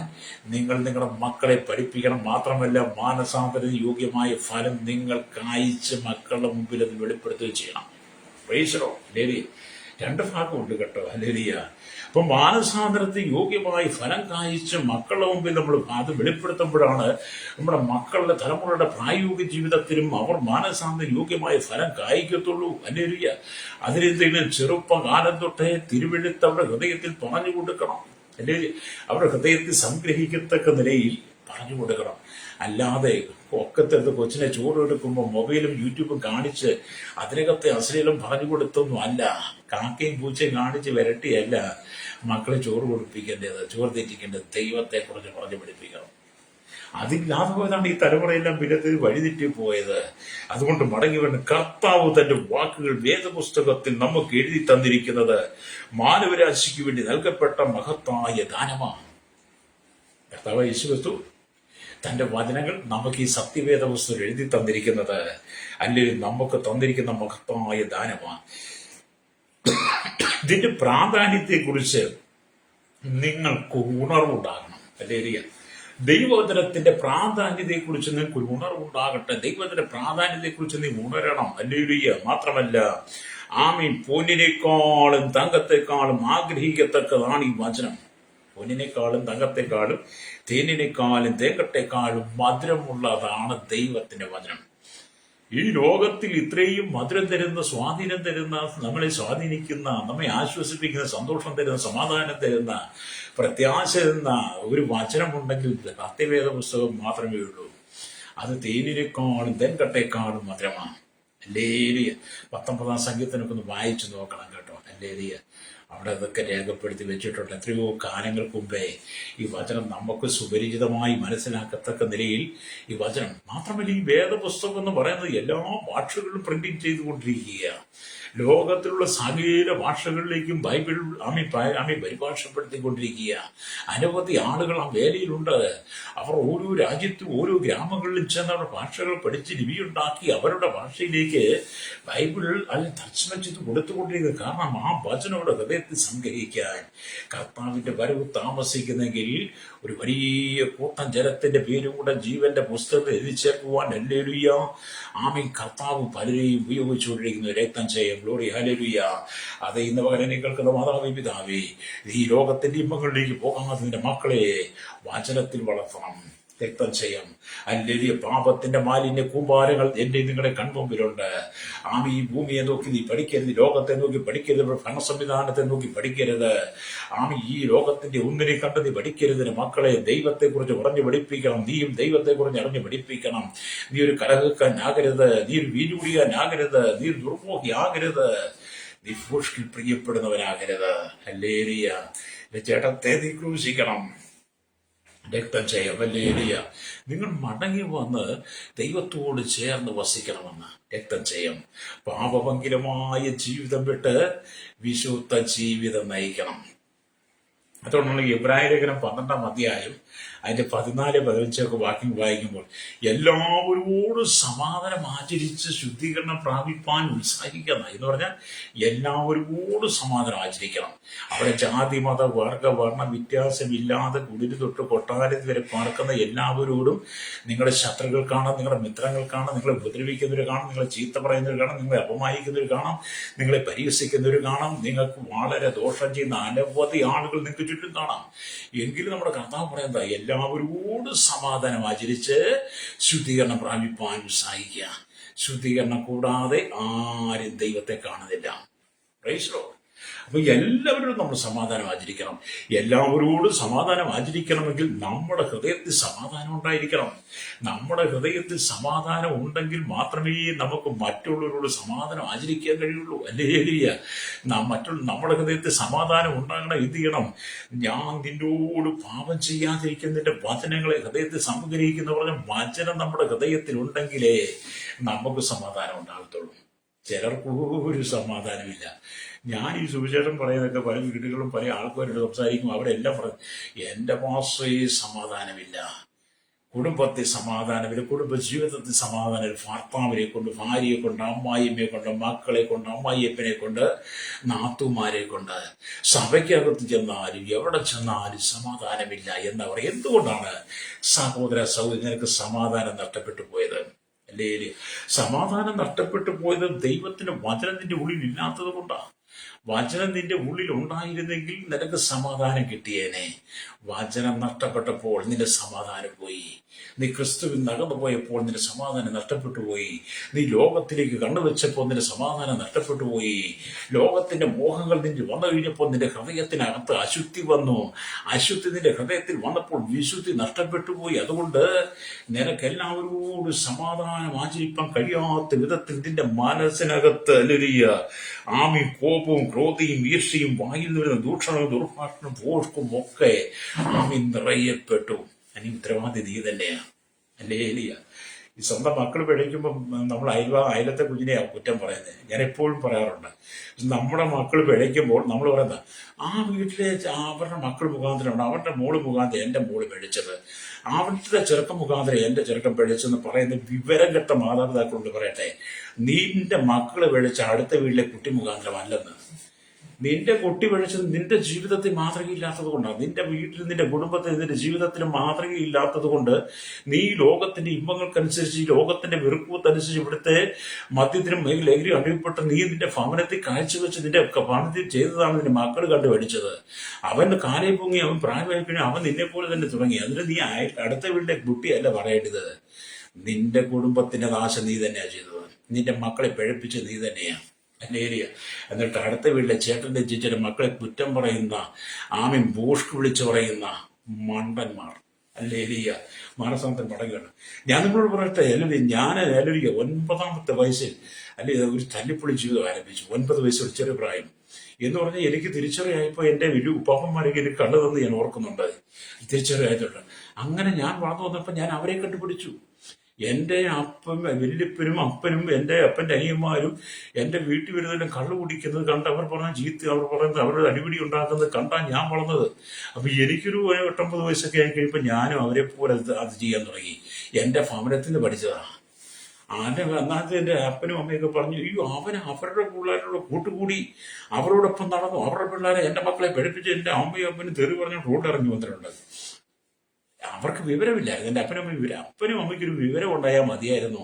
നിങ്ങളുടെ മക്കളെ പഠിപ്പിക്കണം. മാത്രമല്ല, മാനസാന്തരത്തിന് യോഗ്യമായ ഫലം നിങ്ങൾ കായ്ച്ച് മക്കളുടെ മുമ്പിൽ അത് വെളിപ്പെടുത്തുകയും ചെയ്യണം. പ്രൈസറോ ലേലിയ. 2 ഭാഗമുണ്ട് കേട്ടോ. ഹല്ലേലൂയ. അപ്പൊ മാനസാന്തരത്തിന് യോഗ്യമായി ഫലം കായ്ച്ച് മക്കളുടെ മുമ്പിൽ നമ്മൾ അത് വെളിപ്പെടുത്തുമ്പോഴാണ് നമ്മുടെ മക്കളുടെ തലമുറയുടെ പ്രായോഗിക ജീവിതത്തിലും അവർ മാനസാന്തര യോഗ്യമായ ഫലം കായ്ക്കത്തുള്ളൂ. ഹല്ലേലൂയ. അതിനെന്തെങ്കിലും ചെറുപ്പകാലം തൊട്ടേ തിരുവെഴുത്ത് അവരുടെ ഹൃദയത്തിൽ പറഞ്ഞു കൊടുക്കണം. അല്ലെങ്കിൽ അവരുടെ ഹൃദയത്തിൽ സംഗ്രഹിക്കത്തക്ക നിലയിൽ പറഞ്ഞു കൊടുക്കണം. അല്ലാതെ ഒക്കത്തെടുത്ത് കൊച്ചിനെ ചോറ് എടുക്കുമ്പോൾ മൊബൈലും യൂട്യൂബും കാണിച്ച് അതിനകത്തെ അശ്ലീലം പറഞ്ഞു കൊടുത്തൊന്നും അല്ല. കാക്കയും പൂച്ചയും കാണിച്ച് വരട്ടിയല്ല മക്കളെ ചോറ് കൊടുപ്പിക്കേണ്ടത്, ചോറ് തെറ്റിക്കേണ്ടത്. ദൈവത്തെ കുറിച്ച് പറഞ്ഞു പഠിപ്പിക്കണം. അതില്ലാതെ പോയതാണ് ഈ തലമുറയെല്ലാം പിന്നെ വഴിതെറ്റി പോയത്. അതുകൊണ്ട് മടങ്ങി വേണം. കർത്താവ് തന്റെ വാക്കുകൾ വേദപുസ്തകത്തിൽ നമുക്ക് എഴുതി തന്നിരിക്കുന്നത് മാനവരാശിക്ക് വേണ്ടി നൽകപ്പെട്ട മഹത്തായ ദാനമാണ്. കർത്താവ് യേശുക്രിസ്തു തന്റെ വചനങ്ങൾ നമുക്ക് ഈ സത്യവേദ പുസ്തകം എഴുതി തന്നിരിക്കുന്നത് അല്ലെങ്കിൽ നമുക്ക് തന്നിരിക്കുന്ന മഹത്തായ ദാനമാണ്. ഇതിന്റെ പ്രാധാന്യത്തെക്കുറിച്ച് നിങ്ങൾക്ക് ഉണർവുണ്ടാകണം. ഹല്ലേലൂയ. ദൈവവചനത്തിന്റെ പ്രാധാന്യത്തെക്കുറിച്ച് നിങ്ങൾക്ക് ഒരു ഉണർവുണ്ടാകട്ടെ. ദൈവത്തിന്റെ പ്രാധാന്യത്തെക്കുറിച്ച് നീ ഉണരണം. ഹല്ലേലൂയ. മാത്രമല്ല, പൊന്നിനേക്കാളും തങ്കത്തെക്കാളും ആഗ്രഹിക്കത്തക്കതാണ് ഈ വചനം. പൊന്നിനേക്കാളും തങ്കത്തെക്കാളും തേനിനേക്കാളും തേക്കട്ടേക്കാളും മധുരമുള്ളതാണ് ദൈവത്തിന്റെ വചനം. ഈ ലോകത്തിൽ ഇത്രയും മധുരം തരുന്ന, സ്വാധീനം തരുന്ന, നമ്മളെ സ്വാധീനിക്കുന്ന, നമ്മെ ആശ്വസിപ്പിക്കുന്ന, സന്തോഷം തരുന്ന, സമാധാനം തരുന്ന, പ്രത്യാശ തരുന്ന ഒരു വചനമുണ്ടെങ്കിൽ സത്യവേദ പുസ്തകം മാത്രമേ ഉള്ളൂ. അത് തേനിനേക്കാളും തേൻകട്ടേക്കാളും മധുരമാണ്. ഹല്ലേലൂയ. 19-ാം സങ്കീർത്തനമൊക്കെ ഒന്ന് വായിച്ചു നോക്കണം കേട്ടോ. ഹല്ലേലൂയ. അവിടെ അതൊക്കെ രേഖപ്പെടുത്തി വെച്ചിട്ടുണ്ട്. എത്രയോ കാലങ്ങൾക്ക് മുമ്പേ ഈ വചനം നമുക്ക് സുപരിചിതമായി മനസ്സിലാക്കത്തക്ക നിലയിൽ ഈ വചനം മാത്രമല്ല, ഈ വേദപുസ്തകം എന്ന് പറയുന്നത് എല്ലാ ഭാഷകളിലും പ്രിന്റിങ് ചെയ്തുകൊണ്ടിരിക്കുകയാണ്. ലോകത്തിലുള്ള സകല ഭാഷകളിലേക്കും ബൈബിൾ പരിഭാഷപ്പെടുത്തിക്കൊണ്ടിരിക്കുക. അനവധി ആളുകൾ ആ വേലയിലുണ്ട്. അവർ ഓരോ രാജ്യത്തും ഓരോ ഗ്രാമങ്ങളിലും ചെന്ന് അവരുടെ ഭാഷകൾ പഠിച്ച് ലിപിയുണ്ടാക്കി അവരുടെ ഭാഷയിലേക്ക് ബൈബിൾ തർജ്ജമ ചെയ്ത് കൊടുത്തുകൊണ്ടിരിക്കുക. കാരണം ആ വചനങ്ങളുടെ ഹൃദയത്തിൽ സംഗ്രഹിക്കാൻ കർത്താവിന്റെ വരവ് താമസിക്കുന്നെങ്കിൽ ഒരു വലിയ കൂട്ടം ജനത്തിന്റെ പേരും കൂടെ ജീവന്റെ പുസ്തകത്തിൽ എഴുതി ചേർക്കുവാൻ ഹല്ലേലൂയ ആമേൻ കർത്താവ് പലരെയും ഉപയോഗിച്ചുകൊണ്ടിരിക്കുന്നു. രക്തം ചെയ്യും ഗ്ലോറി ഹല്ലേലൂയ. അത് ഇന്ന് പകരം കേൾക്കുന്ന മാതാവേ പിതാവേ, ഈ ലോകത്തിന്റെ ഇമ്പങ്ങളിലേക്ക് പോകാത്തതിന്റെ മക്കളെ വചനത്തിൽ വളർത്തണം. രക്തം ചെയ്യാം അല്ലെങ്കിൽ പാപത്തിന്റെ മാലിന്യ കൂമ്പാരങ്ങൾ എന്റെ നിങ്ങളുടെ കൺമുമ്പിലുണ്ട്. ഈ ഭൂമിയെ നോക്കി നീ പഠിക്കരുത്, ലോകത്തെ നോക്കി പഠിക്കരുത്, ഭരണ സംവിധാനത്തെ നോക്കി പഠിക്കരുത്. ഈ ലോകത്തിന്റെ ഒന്നിനെ കണ്ട് നീ പഠിക്കരുത്. മക്കളെ ദൈവത്തെക്കുറിച്ച് പറഞ്ഞു പഠിപ്പിക്കണം. നീയും ദൈവത്തെക്കുറിച്ച് അറിഞ്ഞ് പഠിപ്പിക്കണം. നീ ഒരു കലഹക്കാരനാകരുത്, നീ ഒരു വീലുകുടിയാനാകരുത്, നീ ഒരു ദുർമോഹിയാകരുത്, നീ ഭൂഷ്കിൽ പ്രിയപ്പെടുന്നവനാകരുത്. ഹല്ലേലൂയ. ചേട്ടത്തെ നീ ക്രൂശിക്കണം. രക്തം ചെയ്യാം ഹല്ലേലൂയ. നിങ്ങൾ മടങ്ങി വന്ന് ദൈവത്തോട് ചേർന്ന് വസിക്കണമെന്ന്. രക്തം ചെയ്യാം. പാപഭംഗിരമായ ജീവിതം വിട്ട് വിശുദ്ധ ജീവിതം നയിക്കണം. അതുകൊണ്ടാണ് എബ്രായ ലേഖനം 12-ാം അധ്യായം അതിന്റെ 14-15 വാക്യം വായിക്കുമ്പോൾ എല്ലാവരോടും സമാധാനം ആചരിച്ച് ശുദ്ധീകരണം പ്രാപിപ്പാൻ ഉത്സാഹിക്കണം എന്ന് പറഞ്ഞാൽ എല്ലാവരോടും സമാധാനം ആചരിക്കണം. അവിടെ ജാതി മത വർഗ വർണ്ണ വ്യത്യാസമില്ലാതെ കുടില് തൊട്ട് കൊട്ടാരത്തിൽ വരെ പാർക്കുന്ന എല്ലാവരോടും നിങ്ങളുടെ ശത്രുക്കൾ കാണാം, നിങ്ങളുടെ മിത്രങ്ങൾ കാണാം, നിങ്ങളെ ഉപദ്രവിക്കുന്നവർ കാണാം, നിങ്ങളെ ചീത്ത പറയുന്നവർ കാണാം, നിങ്ങളെ അപമാനിക്കുന്നവർ കാണാം, നിങ്ങളെ പരിഹസിക്കുന്നവർ കാണാം, നിങ്ങൾക്ക് വളരെ ദോഷം ചെയ്യുന്ന അനവധി ആളുകൾ നിങ്ങൾക്ക് ചുറ്റും കാണാം. എങ്കിലും നമ്മുടെ കർത്താവ് പറയുന്നത് എല്ലാവരോടും സമാധാനം ആചരിച്ച് ശുദ്ധീകരണം പ്രാപിപ്പാൻ ഉത്സാഹിക്കുക. ശുദ്ധീകരണം കൂടാതെ ആരും ദൈവത്തെ കാണുന്നില്ല. Praise the Lord. അപ്പൊ എല്ലാവരോടും നമ്മൾ സമാധാനം ആചരിക്കണം. എല്ലാവരോടും സമാധാനം ആചരിക്കണമെങ്കിൽ നമ്മുടെ ഹൃദയത്തിൽ സമാധാനം ഉണ്ടായിരിക്കണം. നമ്മുടെ ഹൃദയത്തിൽ സമാധാനം ഉണ്ടെങ്കിൽ മാത്രമേ നമുക്ക് മറ്റുള്ളവരോട് സമാധാനം ആചരിക്കാൻ കഴിയുള്ളൂ. ഹല്ലേലൂയ. നമ്മുടെ ഹൃദയത്തിൽ സമാധാനം ഉണ്ടാകണം. എന്ത് ചെയ്യണം? ഞാൻ നിന്നോട് പാപം ചെയ്യാതിരിക്കുന്നതിന്റെ വചനങ്ങളെ ഹൃദയത്തിൽ സംഗ്രഹിക്കുന്ന പറഞ്ഞ വചനം നമ്മുടെ ഹൃദയത്തിൽ ഉണ്ടെങ്കിലേ നമുക്ക് സമാധാനം ഉണ്ടാകത്തുള്ളൂ. ചിലർക്ക് ഒരു സമാധാനമില്ല. ഞാൻ ഈ സുവിശേഷം പറയുന്നതൊക്കെ പല വീടുകളും പല ആൾക്കാരോട് സംസാരിക്കും. അവരെല്ലാം പറയും എന്റെ മാസേ സമാധാനമില്ല, കുടുംബത്തിൽ സമാധാനമില്ല, കുടുംബ ജീവിതത്തിൽ സമാധാനമില്ല. ഭർത്താവിനെ കൊണ്ട്, ഭാര്യയെ കൊണ്ട്, അമ്മായിയമ്മയെ കൊണ്ട്, മക്കളെ കൊണ്ട്, അമ്മായിയപ്പനെ കൊണ്ട്, നാത്തുമാരെ കൊണ്ട്, സഭയ്ക്കകത്ത് ചെന്നാലും എവിടെ ചെന്നാലും സമാധാനമില്ല എന്നവർ. എന്തുകൊണ്ടാണ് സഹോദര സഹോദരി നിനക്ക് സമാധാനം നഷ്ടപ്പെട്ടു പോയത്? അല്ലേ? സമാധാനം നഷ്ടപ്പെട്ടു പോയത് ദൈവത്തിന്റെ വചനം നിന്റെ ഉള്ളിൽ ഇല്ലാത്തത് കൊണ്ടാണ്. വചനം നിന്റെ ഉള്ളിൽ ഉണ്ടായിരുന്നെങ്കിൽ നിനക്ക് സമാധാനം കിട്ടിയേനെ. വചനം നഷ്ടപ്പെട്ടപ്പോൾ നിന്റെ സമാധാനം പോയി. നീ ക്രിസ്തുവിൽ നടന്നു പോയപ്പോൾ നിന്റെ സമാധാനം നഷ്ടപ്പെട്ടു പോയി. നീ ലോകത്തിലേക്ക് കണ്ണുവെച്ചപ്പോൾ നിന്റെ സമാധാനം നഷ്ടപ്പെട്ടു പോയി. ലോകത്തിന്റെ മോഹങ്ങൾ നിന്റെ വന്നു കഴിഞ്ഞപ്പോൾ നിന്റെ ഹൃദയത്തിനകത്ത് അശുദ്ധി വന്നു. അശുദ്ധി നിന്റെ ഹൃദയത്തിൽ വന്നപ്പോൾ വിശുദ്ധി നഷ്ടപ്പെട്ടു പോയി. അതുകൊണ്ട് നിനക്കെല്ലാവരോടും സമാധാനം ആചരിപ്പാൻ കഴിയാത്ത വിധത്തിൽ നിന്റെ മനസ്സിനകത്ത് കോപവും ക്രോധയും ഈർഷ്യയും വായിൽ വരുന്ന ദൂഷണവും ദുർഭാഷണവും ഭോഷ്കും ഒക്കെ നിറയപ്പെട്ടു. അതിന് ഉത്തരവാദി നീ തന്നെയാണ്. ഹല്ലേലൂയ. ഈ സ്വന്തം മക്കൾ പിഴയ്ക്കുമ്പം നമ്മൾ അയലത്തെ കുഞ്ഞിനെയാണ് കുറ്റം പറയുന്നത്. ഞാൻ എപ്പോഴും പറയാറുണ്ട്, നമ്മുടെ മക്കൾ പിഴയ്ക്കുമ്പോൾ നമ്മൾ പറയുന്നത് ആ വീട്ടിലെ അവരുടെ മക്കൾ മുഖാന്തരമാണ്, അവരുടെ മോള് മുഖാന്തരം എൻ്റെ മോള് പിഴച്ചത്, അവരുടെ ചെറുക്കം മുഖാന്തരം എൻ്റെ ചെറുക്കം പിഴച്ചെന്ന് പറയുന്ന വിവരം കെട്ട മാതാപിതാക്കളോട് പറയട്ടെ, നിന്റെ മക്കള് പിഴച്ച അടുത്ത വീട്ടിലെ കുട്ടി മുഖാന്തരം അല്ലെന്ന്. നിന്റെ കുട്ടി പിഴച്ചത് നിന്റെ ജീവിതത്തിൽ മാതൃകയില്ലാത്തത് കൊണ്ടാണ്. നിന്റെ വീട്ടിൽ, നിന്റെ കുടുംബത്തിൽ, നിന്റെ ജീവിതത്തിൽ മാതൃകയില്ലാത്തത് കൊണ്ട് നീ ലോകത്തിന്റെ ഇമ്പങ്ങൾക്കനുസരിച്ച്, ലോകത്തിന്റെ വെറുപ്പത്തനുസരിച്ച്, ഇവിടുത്തെ മദ്യത്തിനും ലഹരി അടിപ്പെട്ട് നീ നിന്റെ ഭവനത്തിൽ കാഴ്ചവെച്ച് നിന്റെ ഭവനത്തിൽ ചെയ്തതാണ് നിന്റെ മക്കൾ കണ്ടു പഠിച്ചത്. അവന്റെ കാലേ പൊങ്ങി, അവൻ പ്രായമായി, അവൻ നിന്നെ പോലെ തന്നെ തുടങ്ങി. അതിന് നീ അടുത്ത വീട്ടിലെ കുട്ടിയല്ല പറയേണ്ടത്. നിന്റെ കുടുംബത്തിന്റെ നാശം നീ തന്നെയാണ് ചെയ്തത്. നിന്റെ മക്കളെ പിഴപ്പിച്ച് നീ തന്നെയാണ്. ഹല്ലേലൂയ. എന്നിട്ട് അടുത്ത വീട്ടിലെ ചേട്ടന്റെ ചേച്ചിയുടെ മക്കളെ കുറ്റം പറയുന്ന, ബൂഷ്ക്ക് വിളിച്ചു പറയുന്ന മണ്ടന്മാർ. ഹല്ലേലൂയ. മാനസാന്തരം മടങ്ങുകയാണ്. ഞാൻ നിങ്ങളോട് പറയട്ടെ, ഞാൻ 9-ാമത്തെ വയസ്സിൽ ഒരു തല്ലിപ്പൊളി ജീവിതം ആരംഭിച്ചു. 9 വയസ്സ്, ചെറിയ പ്രായം എന്ന് പറഞ്ഞാൽ എനിക്ക് തിരിച്ചറിയായപ്പോൾ എൻ്റെ വലിയ ഉപ്പാപ്പന്മാരൊക്കെ എനിക്ക് കണ്ടതെന്ന് ഞാൻ ഓർക്കുന്നുണ്ട്. തിരിച്ചറിയായിട്ടുണ്ട്. അങ്ങനെ ഞാൻ വളർന്നു വന്നപ്പോൾ ഞാൻ അവരെ കണ്ടുപിടിച്ചു. എൻ്റെ വല്യപ്പനും അപ്പനും എൻ്റെ അപ്പൻ്റെ അനിയന്മാരും എൻ്റെ വീട്ടിൽ വരുന്നതിലും കള്ളു കുടിക്കുന്നത് കണ്ട് അവർ പറഞ്ഞ ചീത്ത, അവർ പറയുന്നത്, അവരുടെ അടിപിടി ഉണ്ടാക്കുന്നത് കണ്ടാണ് ഞാൻ വളർന്നത്. അപ്പൊ എനിക്കൊരു 8-9 വയസ്സൊക്കെ ആയി കഴിയുമ്പോൾ ഞാനും അവരെ പോലെ അത് ചെയ്യാൻ തുടങ്ങി. എൻ്റെ ഭവനത്തിൽ നിന്ന് പഠിച്ചതാ. അന്നത്തെ എൻ്റെ അപ്പനും അമ്മയൊക്കെ പറഞ്ഞു, അയ്യോ അവന് അവരുടെ പിള്ളേരോട് കൂട്ടുകൂടി അവരോടൊപ്പം നടന്നു, അവരുടെ പിള്ളേരെ എൻ്റെ മക്കളെ പഠിപ്പിച്ച് എൻ്റെ അമ്മയും അപ്പനും തെറി പറഞ്ഞ് റോഡിലിറങ്ങി വന്നിട്ടുണ്ട്. അവർക്ക് വിവരമില്ലായിരുന്നു. എൻ്റെ അപ്പനും അമ്മയ്ക്കൊരു വിവരം ഉണ്ടായാൽ മതിയായിരുന്നു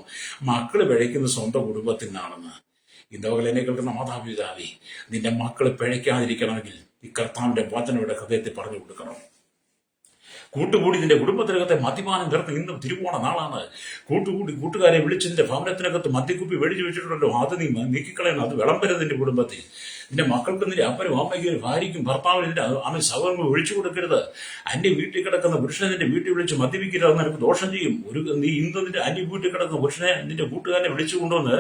മക്കള് പിഴയ്ക്കുന്നത് സ്വന്തം കുടുംബത്തിൽ നിന്നാണെന്ന്. ഇന്നോകൾ എന്നെ കേൾക്കുന്ന മാതാപിതാവേ, നിന്റെ മക്കള് പിഴയ്ക്കാതിരിക്കണമെങ്കിൽ ഈ കർത്താവിന്റെ വചനയുടെ ഹൃദയത്തിൽ പറഞ്ഞു കൊടുക്കണം. കൂട്ടുകൂടി നിന്റെ കുടുംബത്തിനകത്തെ മദ്യപാനം ചേർത്ത് ഇന്നും തിരുവോണ നാളാണ്. കൂട്ടുകാരെ വിളിച്ച് നിന്റെ ഭവനത്തിനകത്ത് മദ്യക്കുപ്പി വെടിച്ചു വെച്ചിട്ടുണ്ടല്ലോ, അത് നീ നീക്കിക്കളയണം. അത് വിളമ്പരുത് നിന്റെ കുടുംബത്തിൽ. നിന്റെ മക്കൾക്ക് നിന്റെ അപ്പനും അമ്മയ്ക്കും ഭാര്യയ്ക്കും ഭർത്താവിന് നിന്റെ അമ്മ സഹോദരങ്ങൾ ഒഴിച്ചു കൊടുക്കരുത്. അന്യ വീട്ടിൽ കിടക്കുന്ന പുരുഷനെ നിന്റെ വീട്ടിൽ വിളിച്ച് മദ്യപിക്കരുത്, അത് നിനക്ക് ദോഷം ചെയ്യും. നീ ഇന്ന് നിന്റെ അന്യ വീട്ടിൽ കിടക്കുന്ന പുരുഷനെ നിന്റെ കൂട്ടുകാരനെ വിളിച്ചു കൊണ്ടുവന്ന്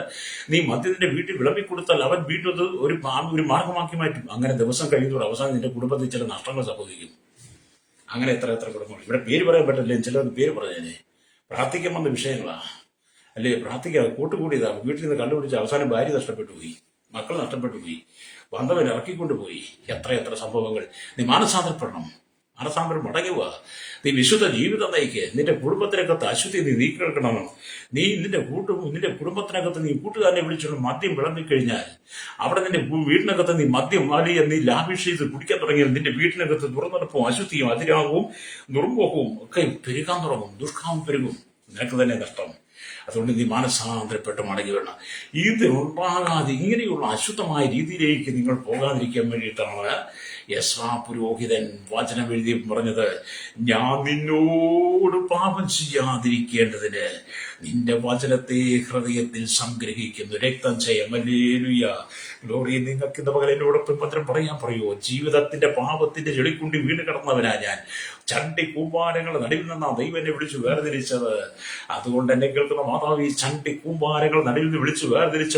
നീ മദ്യത്തിന്റെ വീട്ടിൽ വിളമ്പിക്കൊടുത്താൽ അവൻ വീട്ടിൽ ഒരു മാർഗമാക്കി മാറ്റും. അങ്ങനെ ദിവസം കഴിയുന്നതോടെ അവസാനം നിന്റെ കുടുംബത്തിൽ ചില നഷ്ടങ്ങൾ സംഭവിക്കും. അങ്ങനെ എത്ര കുടുംബങ്ങൾ ഇവിടെ പേര് പറയാൻ പറ്റില്ല, ചിലർക്ക് പേര് പറഞ്ഞേ. പ്രാർത്ഥിക്കാൻ വന്ന വിഷയങ്ങളാ അല്ലേ? പ്രാർത്ഥിക്കാതെ കൂട്ടുകൂടിയതാ. വീട്ടിൽ നിന്ന് കണ്ടുപിടിച്ച് അവസാനം ഭാര്യ നഷ്ടപ്പെട്ടു പോയി, മക്കൾ നഷ്ടപ്പെട്ടു പോയി, ബന്ധവൻ ഇറക്കിക്കൊണ്ടുപോയി. എത്ര സംഭവങ്ങൾ. നീ മാനസാന്തരപ്പെടണം. മനസാന്തരം മടങ്ങുക. നീ വിശുദ്ധ ജീവിതം നയിക്ക്. നിന്റെ കുടുംബത്തിനകത്ത് അശുദ്ധി നീ നീക്കിയെടുക്കണം. നീ നിന്റെ കുടുംബത്തിനകത്ത് നീ കൂട്ടുകാരനെ വിളിച്ചുകൊണ്ട് മദ്യം വിളമ്പിക്കഴിഞ്ഞാൽ അവിടെ നിന്റെ വീടിനകത്ത് നീ മദ്യം വലിയ നീ ലാഭിഷ് ചെയ്ത് കുടിക്കാൻ തുടങ്ങിയാൽ നിന്റെ വീട്ടിനകത്ത് തുറന്നെടുപ്പും അശുദ്ധിയും അതിരാകവും ദുർമുഖവും ഒക്കെ പെരുകാൻ തുടങ്ങും. ദുഷ്കാമം പെരുകും. നിനക്ക് തന്നെ നഷ്ടം. അതുകൊണ്ട് നീ മാനസാന്തരപ്പെട്ട് മടങ്ങി വേണം. ഇത് ഉണ്ടാകാതെ ഇങ്ങനെയുള്ള അശുദ്ധമായ രീതിയിലേക്ക് നിങ്ങൾ പോകാതിരിക്കാൻ വേണ്ടിയിട്ടാണ് യെസ്രാ പുരോഹിതൻ വചനം എഴുതി പറഞ്ഞത്, ഞാൻ നിന്നോട് പാപം ചെയ്യാതിരിക്കേണ്ടതിന് നിന്റെ വചനത്തെ ഹൃദയത്തിൽ സംഗ്രഹിക്കുന്നു. രക്തം ചെയ്യാം. Hallelujah, glory. നിങ്ങൾക്ക് ഇന്ന് പകൽ എന്നോടൊപ്പം വചനം പറയാൻ പറയുമോ? ജീവിതത്തിന്റെ പാപത്തിന്റെ ചെളിക്കുണ്ടി വീണ് കിടന്നവനാ ഞാൻ. ചണ്ടി കൂമ്പാരങ്ങളുടെ നടുവിൽ നിന്നാ ദൈവം എന്നെ വിളിച്ചു വേർതിരിച്ചത്. അതുകൊണ്ട് എന്നെ കേൾക്കുന്ന മാതാവ്, ഈ ചണ്ടി കൂമ്പാരങ്ങൾ നടുവിൽ നിന്ന് വിളിച്ചു വേർതിരിച്ച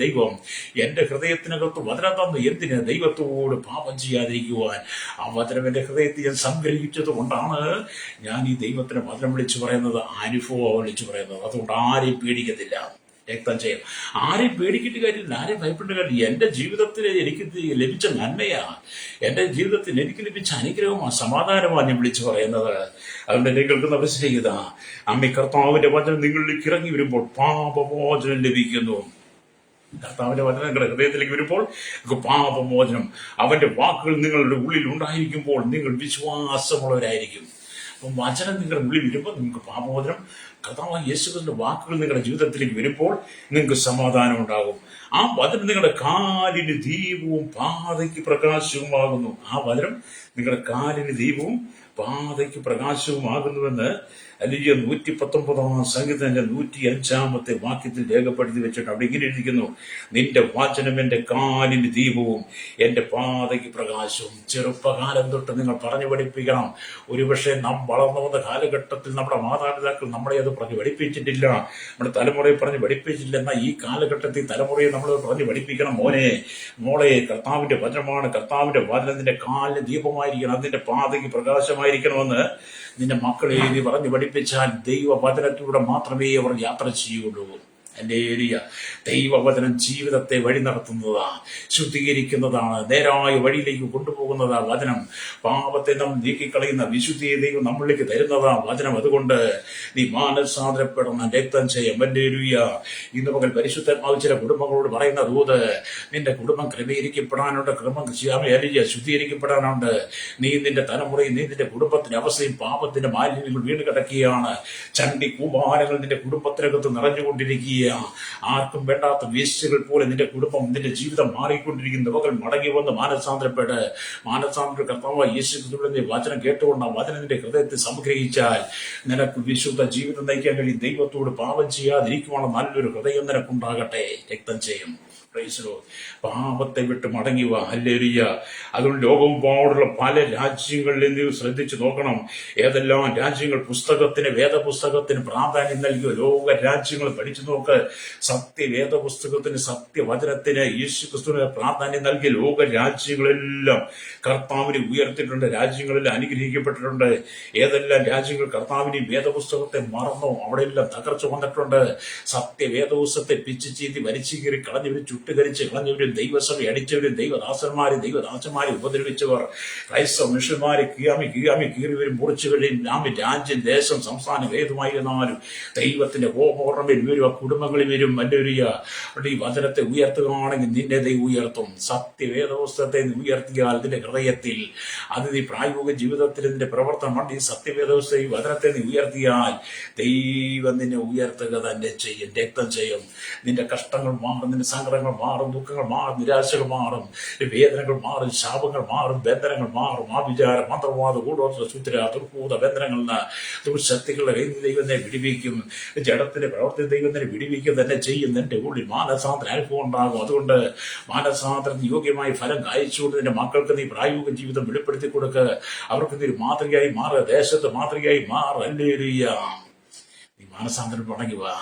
ദൈവം എന്റെ ഹൃദയത്തിനകത്ത് വചനം തന്നു. എന്തിന്? ദൈവത്തോട് പാപം ചെയ്യാതിരിക്കുവാൻ. ആ വചനം എന്റെ ഹൃദയത്തിൽ ഞാൻ സംഗ്രഹിച്ചത് കൊണ്ടാണ് ഞാൻ ഈ ദൈവത്തിന് വചനം വിളിച്ചു പറയുന്നത്, അനുഭവം വിളിച്ചു പറയുന്നത്. അതുകൊണ്ട് ആരെയും പേടിക്കത്തില്ല. രക്തം ചെയ്യും. ആരെയും പേടിക്കേണ്ട കാര്യമില്ല, ആരെയും ഭയപ്പെടേണ്ട കാര്യമില്ല. എന്റെ ജീവിതത്തിൽ എനിക്ക് ലഭിച്ച നന്മയാ, എന്റെ ജീവിതത്തിൽ എനിക്ക് ലഭിച്ച അനുഗ്രഹമാണ്, സമാധാനമാണ് ഞാൻ വിളിച്ചു പറയുന്നത്. അതുകൊണ്ട് എന്നെ കേൾക്കുന്ന അവസ്ഥ അമ്മ കർത്താവിന്റെ വചനം നിങ്ങളിലേക്ക് ഇറങ്ങി വരുമ്പോൾ പാപമോചനം ലഭിക്കുന്നു. കർത്താവിന്റെ വചനം നിങ്ങളുടെ ഹൃദയത്തിലേക്ക് വരുമ്പോൾ പാപമോചനം. അവന്റെ വാക്കുകൾ നിങ്ങളുടെ ഉള്ളിൽ ഉണ്ടായിരിക്കുമ്പോൾ നിങ്ങൾ വിശ്വാസമുള്ളവരായിരിക്കും. അപ്പം വചനം നിങ്ങളുടെ ഉള്ളിൽ വരുമ്പോൾ നിങ്ങൾക്ക് പാപമോചനം. കർത്താവായ യേശുക്രിസ്തുവിന്റെ വാക്കുകൾ നിങ്ങളുടെ ജീവിതത്തിലേക്ക് വരുമ്പോൾ നിങ്ങൾക്ക് സമാധാനം ഉണ്ടാകും. ആ വചനം നിങ്ങളുടെ കാലിന് ദീപവും പാതയ്ക്ക് പ്രകാശവുമാകുന്നു. ആ വചനം നിങ്ങളുടെ കാലിന് ദീപവും പാതയ്ക്ക് പ്രകാശവുമാകുന്നുവെന്ന് അല്ലെങ്കിൽ 119 സംഗീതത്തിന്റെ 105 വാക്യത്തിൽ രേഖപ്പെടുത്തി വെച്ചിട്ട് അവിടെ ഇങ്ങനെ എഴുതിക്കുന്നു, നിന്റെ വചനം എന്റെ കാലിന് ദീപവും എന്റെ പാതയ്ക്ക് പ്രകാശവും. ചെറുപ്പകാലം തൊട്ട് നിങ്ങൾ പറഞ്ഞു പഠിപ്പിക്കണം. ഒരുപക്ഷെ നാം വളർന്നു വന്ന കാലഘട്ടത്തിൽ നമ്മുടെ മാതാപിതാക്കൾ നമ്മളെ അത് പറഞ്ഞു പഠിപ്പിച്ചിട്ടില്ല, നമ്മുടെ തലമുറയെ പറഞ്ഞു പഠിപ്പിച്ചില്ല. എന്നാൽ ഈ കാലഘട്ടത്തിൽ തലമുറയെ നമ്മൾ പറഞ്ഞു പഠിപ്പിക്കണം. മോളെ, കർത്താവിന്റെ വചനമാണ്. കർത്താവിന്റെ വചനം നിന്റെ കാലിന് ദീപമായിരിക്കണം, അതിന്റെ പാതയ്ക്ക് പ്രകാശമായിരിക്കണമെന്ന് നിന്റെ മക്കളെ നീ പറഞ്ഞു പഠിപ്പിച്ചാൽ ദൈവവചനത്തിലൂടെ മാത്രമേ അവർ യാത്ര ചെയ്യുള്ളൂ. ഹല്ലേലൂയ. ദൈവവചനം ജീവിതത്തെ വഴി നടത്തുന്നതാണ്, ശുദ്ധീകരിക്കുന്നതാണ്, നേരായ വഴിയിലേക്ക് കൊണ്ടുപോകുന്നതാ വചനം. പാപത്തെ നാം നീക്കിക്കളയുന്ന വിശുദ്ധിയെ ദൈവം നമ്മളിലേക്ക് തരുന്നതാ വചനം. അതുകൊണ്ട് നീ മാനസാന്തരപ്പെടണം, രക്തം ചെയ്യാം. ഹല്ലേലൂയ. ഇന്ന് പകൽ പരിശുദ്ധാത്മാവ് ചില കുടുംബങ്ങളോട് പറയുന്ന ദൂത്, നിന്റെ കുടുംബം ക്രമീകരിക്കപ്പെടാനുണ്ട്, ശുദ്ധീകരിക്കപ്പെടാനുണ്ട്. നീ നിന്റെ തലമുറയും നീ നിന്റെ കുടുംബത്തിന്റെ അവസ്ഥയും പാപത്തിന്റെ മാലിന്യങ്ങൾ വീണ് കിടക്കുകയാണ്. ചണ്ടി കൂമാരങ്ങൾ നിന്റെ കുടുംബത്തിനകത്ത് നിറഞ്ഞുകൊണ്ടിരിക്കുക. ആർക്കും വേണ്ടാത്ത വേസ്റ്റുകൾ പോലെ നിന്റെ കുടുംബം, നിന്റെ ജീവിതം മാറിക്കൊണ്ടിരിക്കുന്ന മകൾ മടങ്ങി വന്ന് മാനസാന്തരപ്പെട്ട് കർത്താവായ യേശുക്രിസ്തുവിന്റെ വചനം കേട്ടുകൊണ്ട് ആ വചനം നിന്റെ ഹൃദയത്തിൽ സംഗ്രഹിച്ചാൽ നിനക്ക് വിശുദ്ധ ജീവിതം നയിക്കാൻ കഴിയും. ദൈവത്തോട് പാപം ചെയ്യാതിരിക്കുവാനുള്ള നല്ലൊരു ഹൃദയം നിനക്കുണ്ടാകട്ടെ. രക്തം ചെയ്യും. പാപത്തെ വിട്ട് മടങ്ങി വാ. ഹല്ലേലൂയ. അതുകൊണ്ട് ലോകവും പാടുള്ള പല രാജ്യങ്ങളിൽ നീ ശ്രദ്ധിച്ചു നോക്കണം. ഏതെല്ലാം രാജ്യങ്ങൾ വേദപുസ്തകത്തിന് പ്രാധാന്യം നൽകിയോ ലോക രാജ്യങ്ങൾ പഠിച്ചു നോക്ക്. വേദപുസ്തകത്തിന്, സത്യവചനത്തിന്, യേശു ക്രിസ്തുവിന് പ്രാധാന്യം നൽകിയ ലോക രാജ്യങ്ങളെല്ലാം കർത്താവിനെ ഉയർത്തിയിട്ടുണ്ട്. രാജ്യങ്ങളെല്ലാം അനുഗ്രഹിക്കപ്പെട്ടിട്ടുണ്ട്. ഏതെല്ലാം രാജ്യങ്ങൾ കർത്താവിനെയും വേദപുസ്തകത്തെ മറന്നോ അവിടെയെല്ലാം തകർച്ച വന്നിട്ടുണ്ട്. വേദപുസ്തകത്തെ പിച്ചു ചീന്തി വലിച്ചു കീറി കളഞ്ഞവരും ചുട്ടുകരിച്ച് കളഞ്ഞവരും ദൈവസഭ അടിച്ചവരും ദൈവദാസന്മാരെ ഉപദ്രവിച്ചവർ ക്രൈസ്തവ മനുഷ്യന്മാരെ കീറിവരും മുറിച്ചുകളിൽ രാജ്യം, ദേശം, സംസ്ഥാനം ഏതുമായിരുന്നാലും ദൈവത്തിന്റെ കോപമേൽ വരും. ആ കുടുംബങ്ങളിൽ വരും. ഈ വചനത്തെ ഉയർത്തുകയാണെങ്കിൽ നിന്നെ ദൈവം ഉയർത്തും. സത്യവേദപുസ്തകത്തെ ഉയർത്തിയാൽ നിന്റെ ഹൃദയത്തിൽ അത് നീ പ്രായോഗിക ജീവിതത്തിൽ നിന്റെ പ്രവർത്തനം ഈ സത്യവേദപുസ്തക ഈ വചനത്തെ നീ ഉയർത്തിയാൽ ദൈവം നിന്നെ ഉയർത്തുക തന്നെ ചെയ്യും. രക്തം ചെയ്യും. നിന്റെ കഷ്ടങ്ങൾ മാറും, നിന്റെ സങ്കടങ്ങൾ മാറും, ദുഃഖങ്ങൾ മാറും, നിരാശകൾ മാറും, വേദനകൾ മാറും, ശാപങ്ങൾ മാറും, ബന്ധനങ്ങൾ മാറും. ആ വിചാരം, മന്ത്രവാദ, കൂടോത്ര, സൂത്ര, ദുർഭൂത ബന്ധനങ്ങളിൽ നിന്ന്, ദുർശക്തികളുടെ കയ്യിൽ ദൈവം തന്നെ വിടിവിക്കും. ജഡത്തിന്റെ പ്രവർത്തി ദൈവം തന്നെ വിടിവിക്കുക തന്നെ ചെയ്യും. നിന്റെ ഉള്ളിൽ മാനസാന്തര അനുഭവം ഉണ്ടാകും. അതുകൊണ്ട് മാനസാന്തരത്തിന് യോഗ്യമായ ഫലം കായ്ച്ചുകൊണ്ട് നിന്റെ മക്കൾക്ക് നീ പ്രായോഗിക ജീവിതം വെളിപ്പെടുത്തി കൊടുക്കുക. അവർക്ക് നീ മാതൃകയായി മാറുക. ദേശത്ത് മാതൃകയായി മാറുക. ഹല്ലേലൂയ. നീ മാനസാന്തരം മടങ്ങി വാ.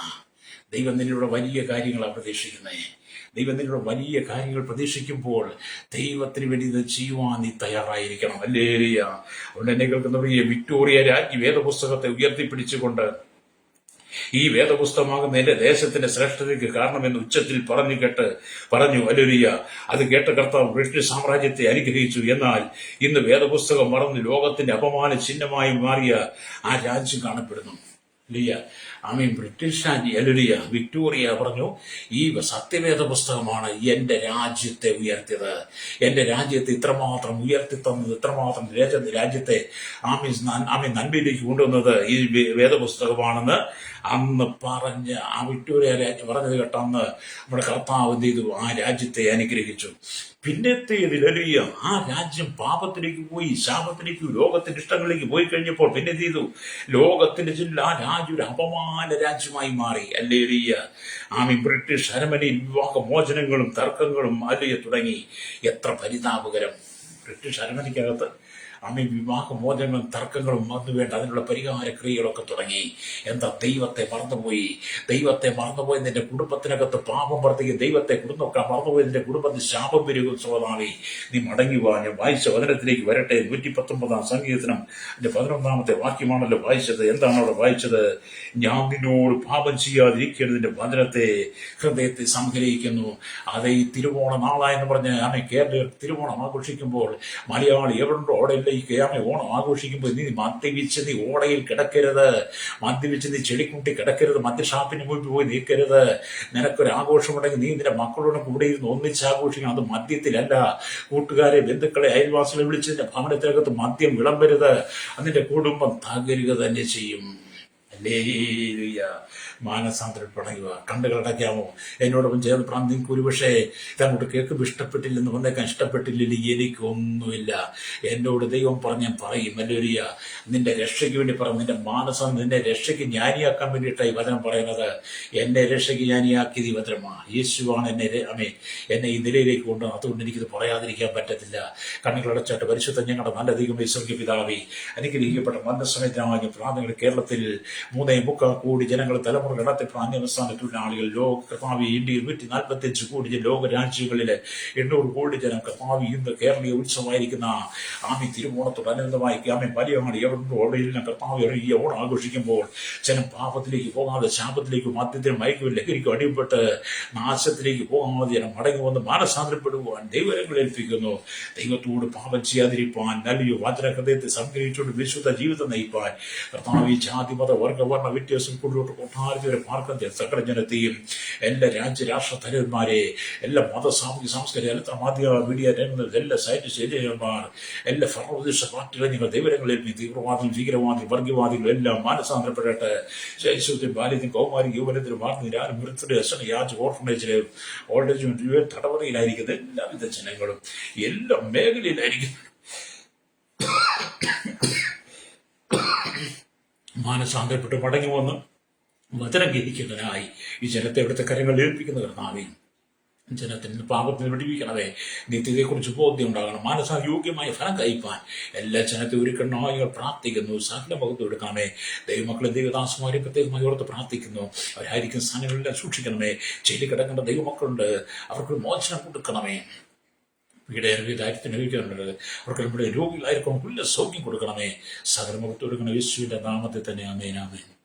ദൈവം നിന്നിലൂടെ വലിയ കാര്യങ്ങളാണ് പ്രതീക്ഷിക്കുന്നത്. ദൈവം നിന്നിലൂടെ വലിയ കാര്യങ്ങൾ പ്രതീക്ഷിക്കുമ്പോൾ ദൈവത്തിന് വേണ്ടി ഇത് ചെയ്യുവാൻ നീ തയ്യാറായിരിക്കണം. ഹല്ലേലൂയ. അതുകൊണ്ട് എന്നെ കേൾക്കുന്നവർ ഈ വിക്ടോറിയ രാജ്ഞി വേദപുസ്തകത്തെ ഉയർത്തിപ്പിടിച്ചുകൊണ്ട് ഈ വേദപുസ്തകമാകുന്ന എന്റെ ദേശത്തിന്റെ ശ്രേഷ്ഠതയ്ക്ക് കാരണമെന്ന് ഉച്ചത്തിൽ പറഞ്ഞു. ഹല്ലേലൂയ. അത് കേട്ട കർത്താവ് ബ്രിട്ടീഷ് സാമ്രാജ്യത്തെ അനുഗ്രഹിച്ചു. എന്നാൽ ഇന്ന് വേദപുസ്തകം മറന്ന് ലോകത്തിന്റെ അപമാന ചിഹ്നമായി മാറിയ ആ രാജ്യം കാണപ്പെടുന്നു. ബ്രിട്ടീഷ് രാജ്ഞി ഹല്ലേലൂയ വിക്ടോറിയ പറഞ്ഞു, ഈ സത്യവേദ പുസ്തകമാണ് എന്റെ രാജ്യത്തെ ഉയർത്തിയത്. എന്റെ രാജ്യത്തെ ഇത്രമാത്രം ഉയർത്തി തന്നത്, ഇത്രമാത്രം രാജ്യത്തെ നന്മയിലേക്ക് കൊണ്ടുവന്നത് ഈ വേദപുസ്തകമാണെന്ന് അന്ന് പറഞ്ഞ് ആ വിക്ടോറിയ രാജ്യം പറഞ്ഞത് കേട്ട അന്ന് നമ്മുടെ കർത്താവ് എന്ത് ചെയ്തു? ആ രാജ്യത്തെ അനുഗ്രഹിച്ചു. പിന്നത്തേതിൽ ആ രാജ്യം പാപത്തിലേക്ക് പോയി, ശാപത്തിലേക്ക്, ലോകത്തിന്റെ ഇഷ്ടങ്ങളിലേക്ക് പോയി കഴിഞ്ഞപ്പോൾ പിന്നെ എന്ത് ചെയ്തു? ലോകത്തിന്റെ ആ രാജ്യം ഒരു അപമാന രാജ്യമായി മാറി. ഹല്ലേലൂയ. ബ്രിട്ടീഷ് അരമനയിൽ വിവാഹമോചനങ്ങളും തർക്കങ്ങളും തുടങ്ങി. എത്ര പരിതാപകരം! ബ്രിട്ടീഷ് അരമനയ്ക്കകത്ത് വിവാഹമോചനങ്ങളും തർക്കങ്ങളും മറന്നു വേണ്ട അതിനുള്ള പരിഹാര ക്രിയകളൊക്കെ തുടങ്ങി. എന്താ? ദൈവത്തെ മറന്നുപോയി നിന്റെ കുടുംബത്തിനകത്ത് പാപം വർദ്ധിക്കും. ദൈവത്തെ മറന്നുപോയി നിന്റെ കുടുംബത്തിൽ ശാപം പെരുകും. സോദാവി, നീ മടങ്ങി വാ. ഞാൻ വായിച്ച വചനത്തിലേക്ക് വരട്ടെ. 119 സങ്കീർത്തനം 11 വാക്യമാണല്ലോ വായിച്ചത്. എന്താണ് അവിടെ വായിച്ചത്? ഞാൻ നിന്നോട് പാപം ചെയ്യാതിരിക്കുന്നതിന്റെ വചനത്തെ ഹൃദയത്തെ സംഗ്രഹിക്കുന്നു. അത് ഈ തിരുവോണ നാളായെന്ന് പറഞ്ഞ് കേരളീയർ തിരുവോണം ആഘോഷിക്കുമ്പോൾ മലയാളി എവിടുണ്ടോ അവിടെ ഓണം ആഘോഷിക്കുമ്പോൾ നീ മദ്യപിച്ച് നീ ഓടയിൽ കിടക്കരുത്. മദ്യപിച്ച് നീ ചെടിക്കുട്ടി കിടക്കരുത്. മദ്യഷാപ്പിന് മുമ്പിൽ പോയി നീക്കരുത്. നിനക്കൊരു ആഘോഷമുണ്ടെങ്കിൽ നീ നിന്റെ മക്കളോട് കൂടെ ഇരുന്ന് ഒന്നിച്ച് ആഘോഷിക്കണം. അത് മദ്യത്തിലല്ല. കൂട്ടുകാരെ, ബന്ധുക്കളെ, അയൽവാസികളെ വിളിച്ച് നിന്റെ ഭവനത്തിനകത്ത് മദ്യം വിളമ്പരുത്. അതിന്റെ കുടുംബം തകരുക തന്നെ ചെയ്യും. ഹല്ലേലൂയ. മാനസാന്തരം പടയുക. കണ്ടുകളടയ്ക്കാമോ? എന്നോടൊപ്പം ചേർന്ന് പ്രാന്തിക്ക് ഒരുപക്ഷെ ഇതങ്ങോട്ട് കേൾക്കുമ്പോൾ ഇഷ്ടപ്പെട്ടില്ലെന്ന് വന്നേക്കാൻ, ഇഷ്ടപ്പെട്ടില്ലെങ്കിൽ എനിക്കൊന്നുമില്ല. എന്നോട് ദൈവം ഞാൻ പറയും. ഹല്ലേലൂയ. നിന്റെ രക്ഷയ്ക്ക് വേണ്ടി പറയും. നിന്നെ രക്ഷയ്ക്ക് ജ്ഞാനിയാക്കാൻ വേണ്ടിയിട്ടാണ് ഈ വചനം പറയുന്നത്. എന്നെ രക്ഷയ്ക്ക് ജ്ഞാനിയാക്കിയത് ഈ വചനമാണ്. യേശുവാണ് എന്നെ ഈ നിലയിലേക്ക് കൊണ്ടുവന്നത്. അതുകൊണ്ട് എനിക്കിത് പറയാതിരിക്കാൻ പറ്റത്തില്ല. കണ്ണുകളടച്ചാട്ട് പരിശുദ്ധ ഞങ്ങളുടെ നല്ല ദൈവമേ, സ്വർഗ്ഗ പിതാവേ, അനുഗ്രഹിക്കപ്പെട്ട മന്ദസമയത്തിനായി പ്രാന്തങ്ങൾ കേരളത്തിൽ 3.25 കോടി ജനങ്ങൾ തലമുറ കടത്തി പ്രാന്ത്യവസ്ഥാന തൊഴിലാളികൾ കർത്താവ് ഇന്ത്യയിൽ 145 കോടി ലോക രാജ്യങ്ങളിലെ 800 കോടി ജനം കർത്താവ് ഇന്ന് കേരളീയ ഉത്സവമായിരിക്കുന്ന തിരുവോണത്തോടനുബന്ധമായി മലയാളി എവിടുണ്ടോ അവിടെയെല്ലാം കർത്താവ് ഈ ഓണം ആഘോഷിക്കുമ്പോൾ ജനം പാപത്തിലേക്ക് പോകാതെ, ശാപത്തിലേക്കും മദ്യത്തിനും മയക്കും ലഹരിക്കും അടിപ്പെട്ട് നാശത്തിലേക്ക് പോകാതെ ജനം മടങ്ങി വന്ന് മാനസാന്തരപ്പെടുവാൻ ദൈവങ്ങൾ ഏൽപ്പിക്കുന്നു. ദൈവത്തോട് പാപം ചെയ്യാതിരിപ്പാൻ, നൽകിയ വചന ഹൃദയത്തെ സംഗ്രഹിച്ചുകൊണ്ട് വിശുദ്ധ ജീവിതം നയിപ്പാൻ കർത്താവ് ജാതി മത വർഗവർണ്ണ വ്യത്യാസം കൊണ്ടോട്ട് കൊട്ടാരത്തിവരെ പാർക്കുന്ന സകല ജനത്തെയും, എല്ലാ രാഷ്ട്ര തലവന്മാരെ, എല്ലാ മത സാംസ്കാരിക എല്ലാ മാധ്യമ മീഡിയ രംഗങ്ങൾ, എല്ലാ സയന്റിസ്റ്റ് എഞ്ചിനീയർമാർ, എല്ലാ ഭരണോദ്ദേശ പാർട്ടികളെ നിങ്ങൾ ദൈവങ്ങളിൽ തീവ്രവാദികൾ, ഭീകരവാദികൾ, വർഗീയവാദികൾ എല്ലാം മാനസാന്തരപ്പെടട്ടെ. ശൈശവത്തിൽ, ബാല്യത്തിൽ, കൗമാരി, യുവനത്തിൽ, വാർത്തയിലും വൃത്തിയുടെ യാച് ഓർഫനേജിലെ ഓൾഡ് ഏജ് തടവറയിലായിരിക്കുന്ന എല്ലാവിധ ജനങ്ങളും എല്ലാ മേഖലയിലായിരിക്കും മാനസാന്തരപ്പെട്ട് മടങ്ങി വന്ന് വചനം ഗ്രഹിക്കുന്നതിനായി ഈ ജനത്തെ അവിടുത്തെ കരങ്ങൾ ഏൽപ്പിക്കുന്ന കർത്താവേ, ജനത്തിന് പാപത്തിന് വിടിവിക്കണമേ. നിത്യതയെക്കുറിച്ച് ബോധ്യം ഉണ്ടാകണം. മാനസായോഗ്യമായ ഫലം കഴിപ്പാൻ എല്ലാ ജനത്തെ ഒരുക്കണമായി പ്രാർത്ഥിക്കുന്നു. സകല മുഖത്ത് എടുക്കണമേ. ദൈവമക്കളെ ദൈവദാസന്മാരെ പ്രത്യേകമായി ഓർത്ത് പ്രാർത്ഥിക്കുന്നു. അവരായിരിക്കും സ്ഥാനങ്ങളെല്ലാം സൂക്ഷിക്കണമേ. ജയിലിൽ കിടക്കേണ്ട ദൈവമക്കളുണ്ട്, അവർക്ക് മോചനം കൊടുക്കണമേ. പീഡയുടെ ദാരിദ്ര്യം അനുഭവിക്കാറുണ്ട്, അവർക്ക് നമ്മുടെ രോഗികളായിരിക്കും സൗഖ്യം കൊടുക്കണമേ. സകല മുഖത്ത് കൊടുക്കണം യേശുവിന്റെ നാമത്തിൽ തന്നെ. ആമേൻ, ആമേൻ.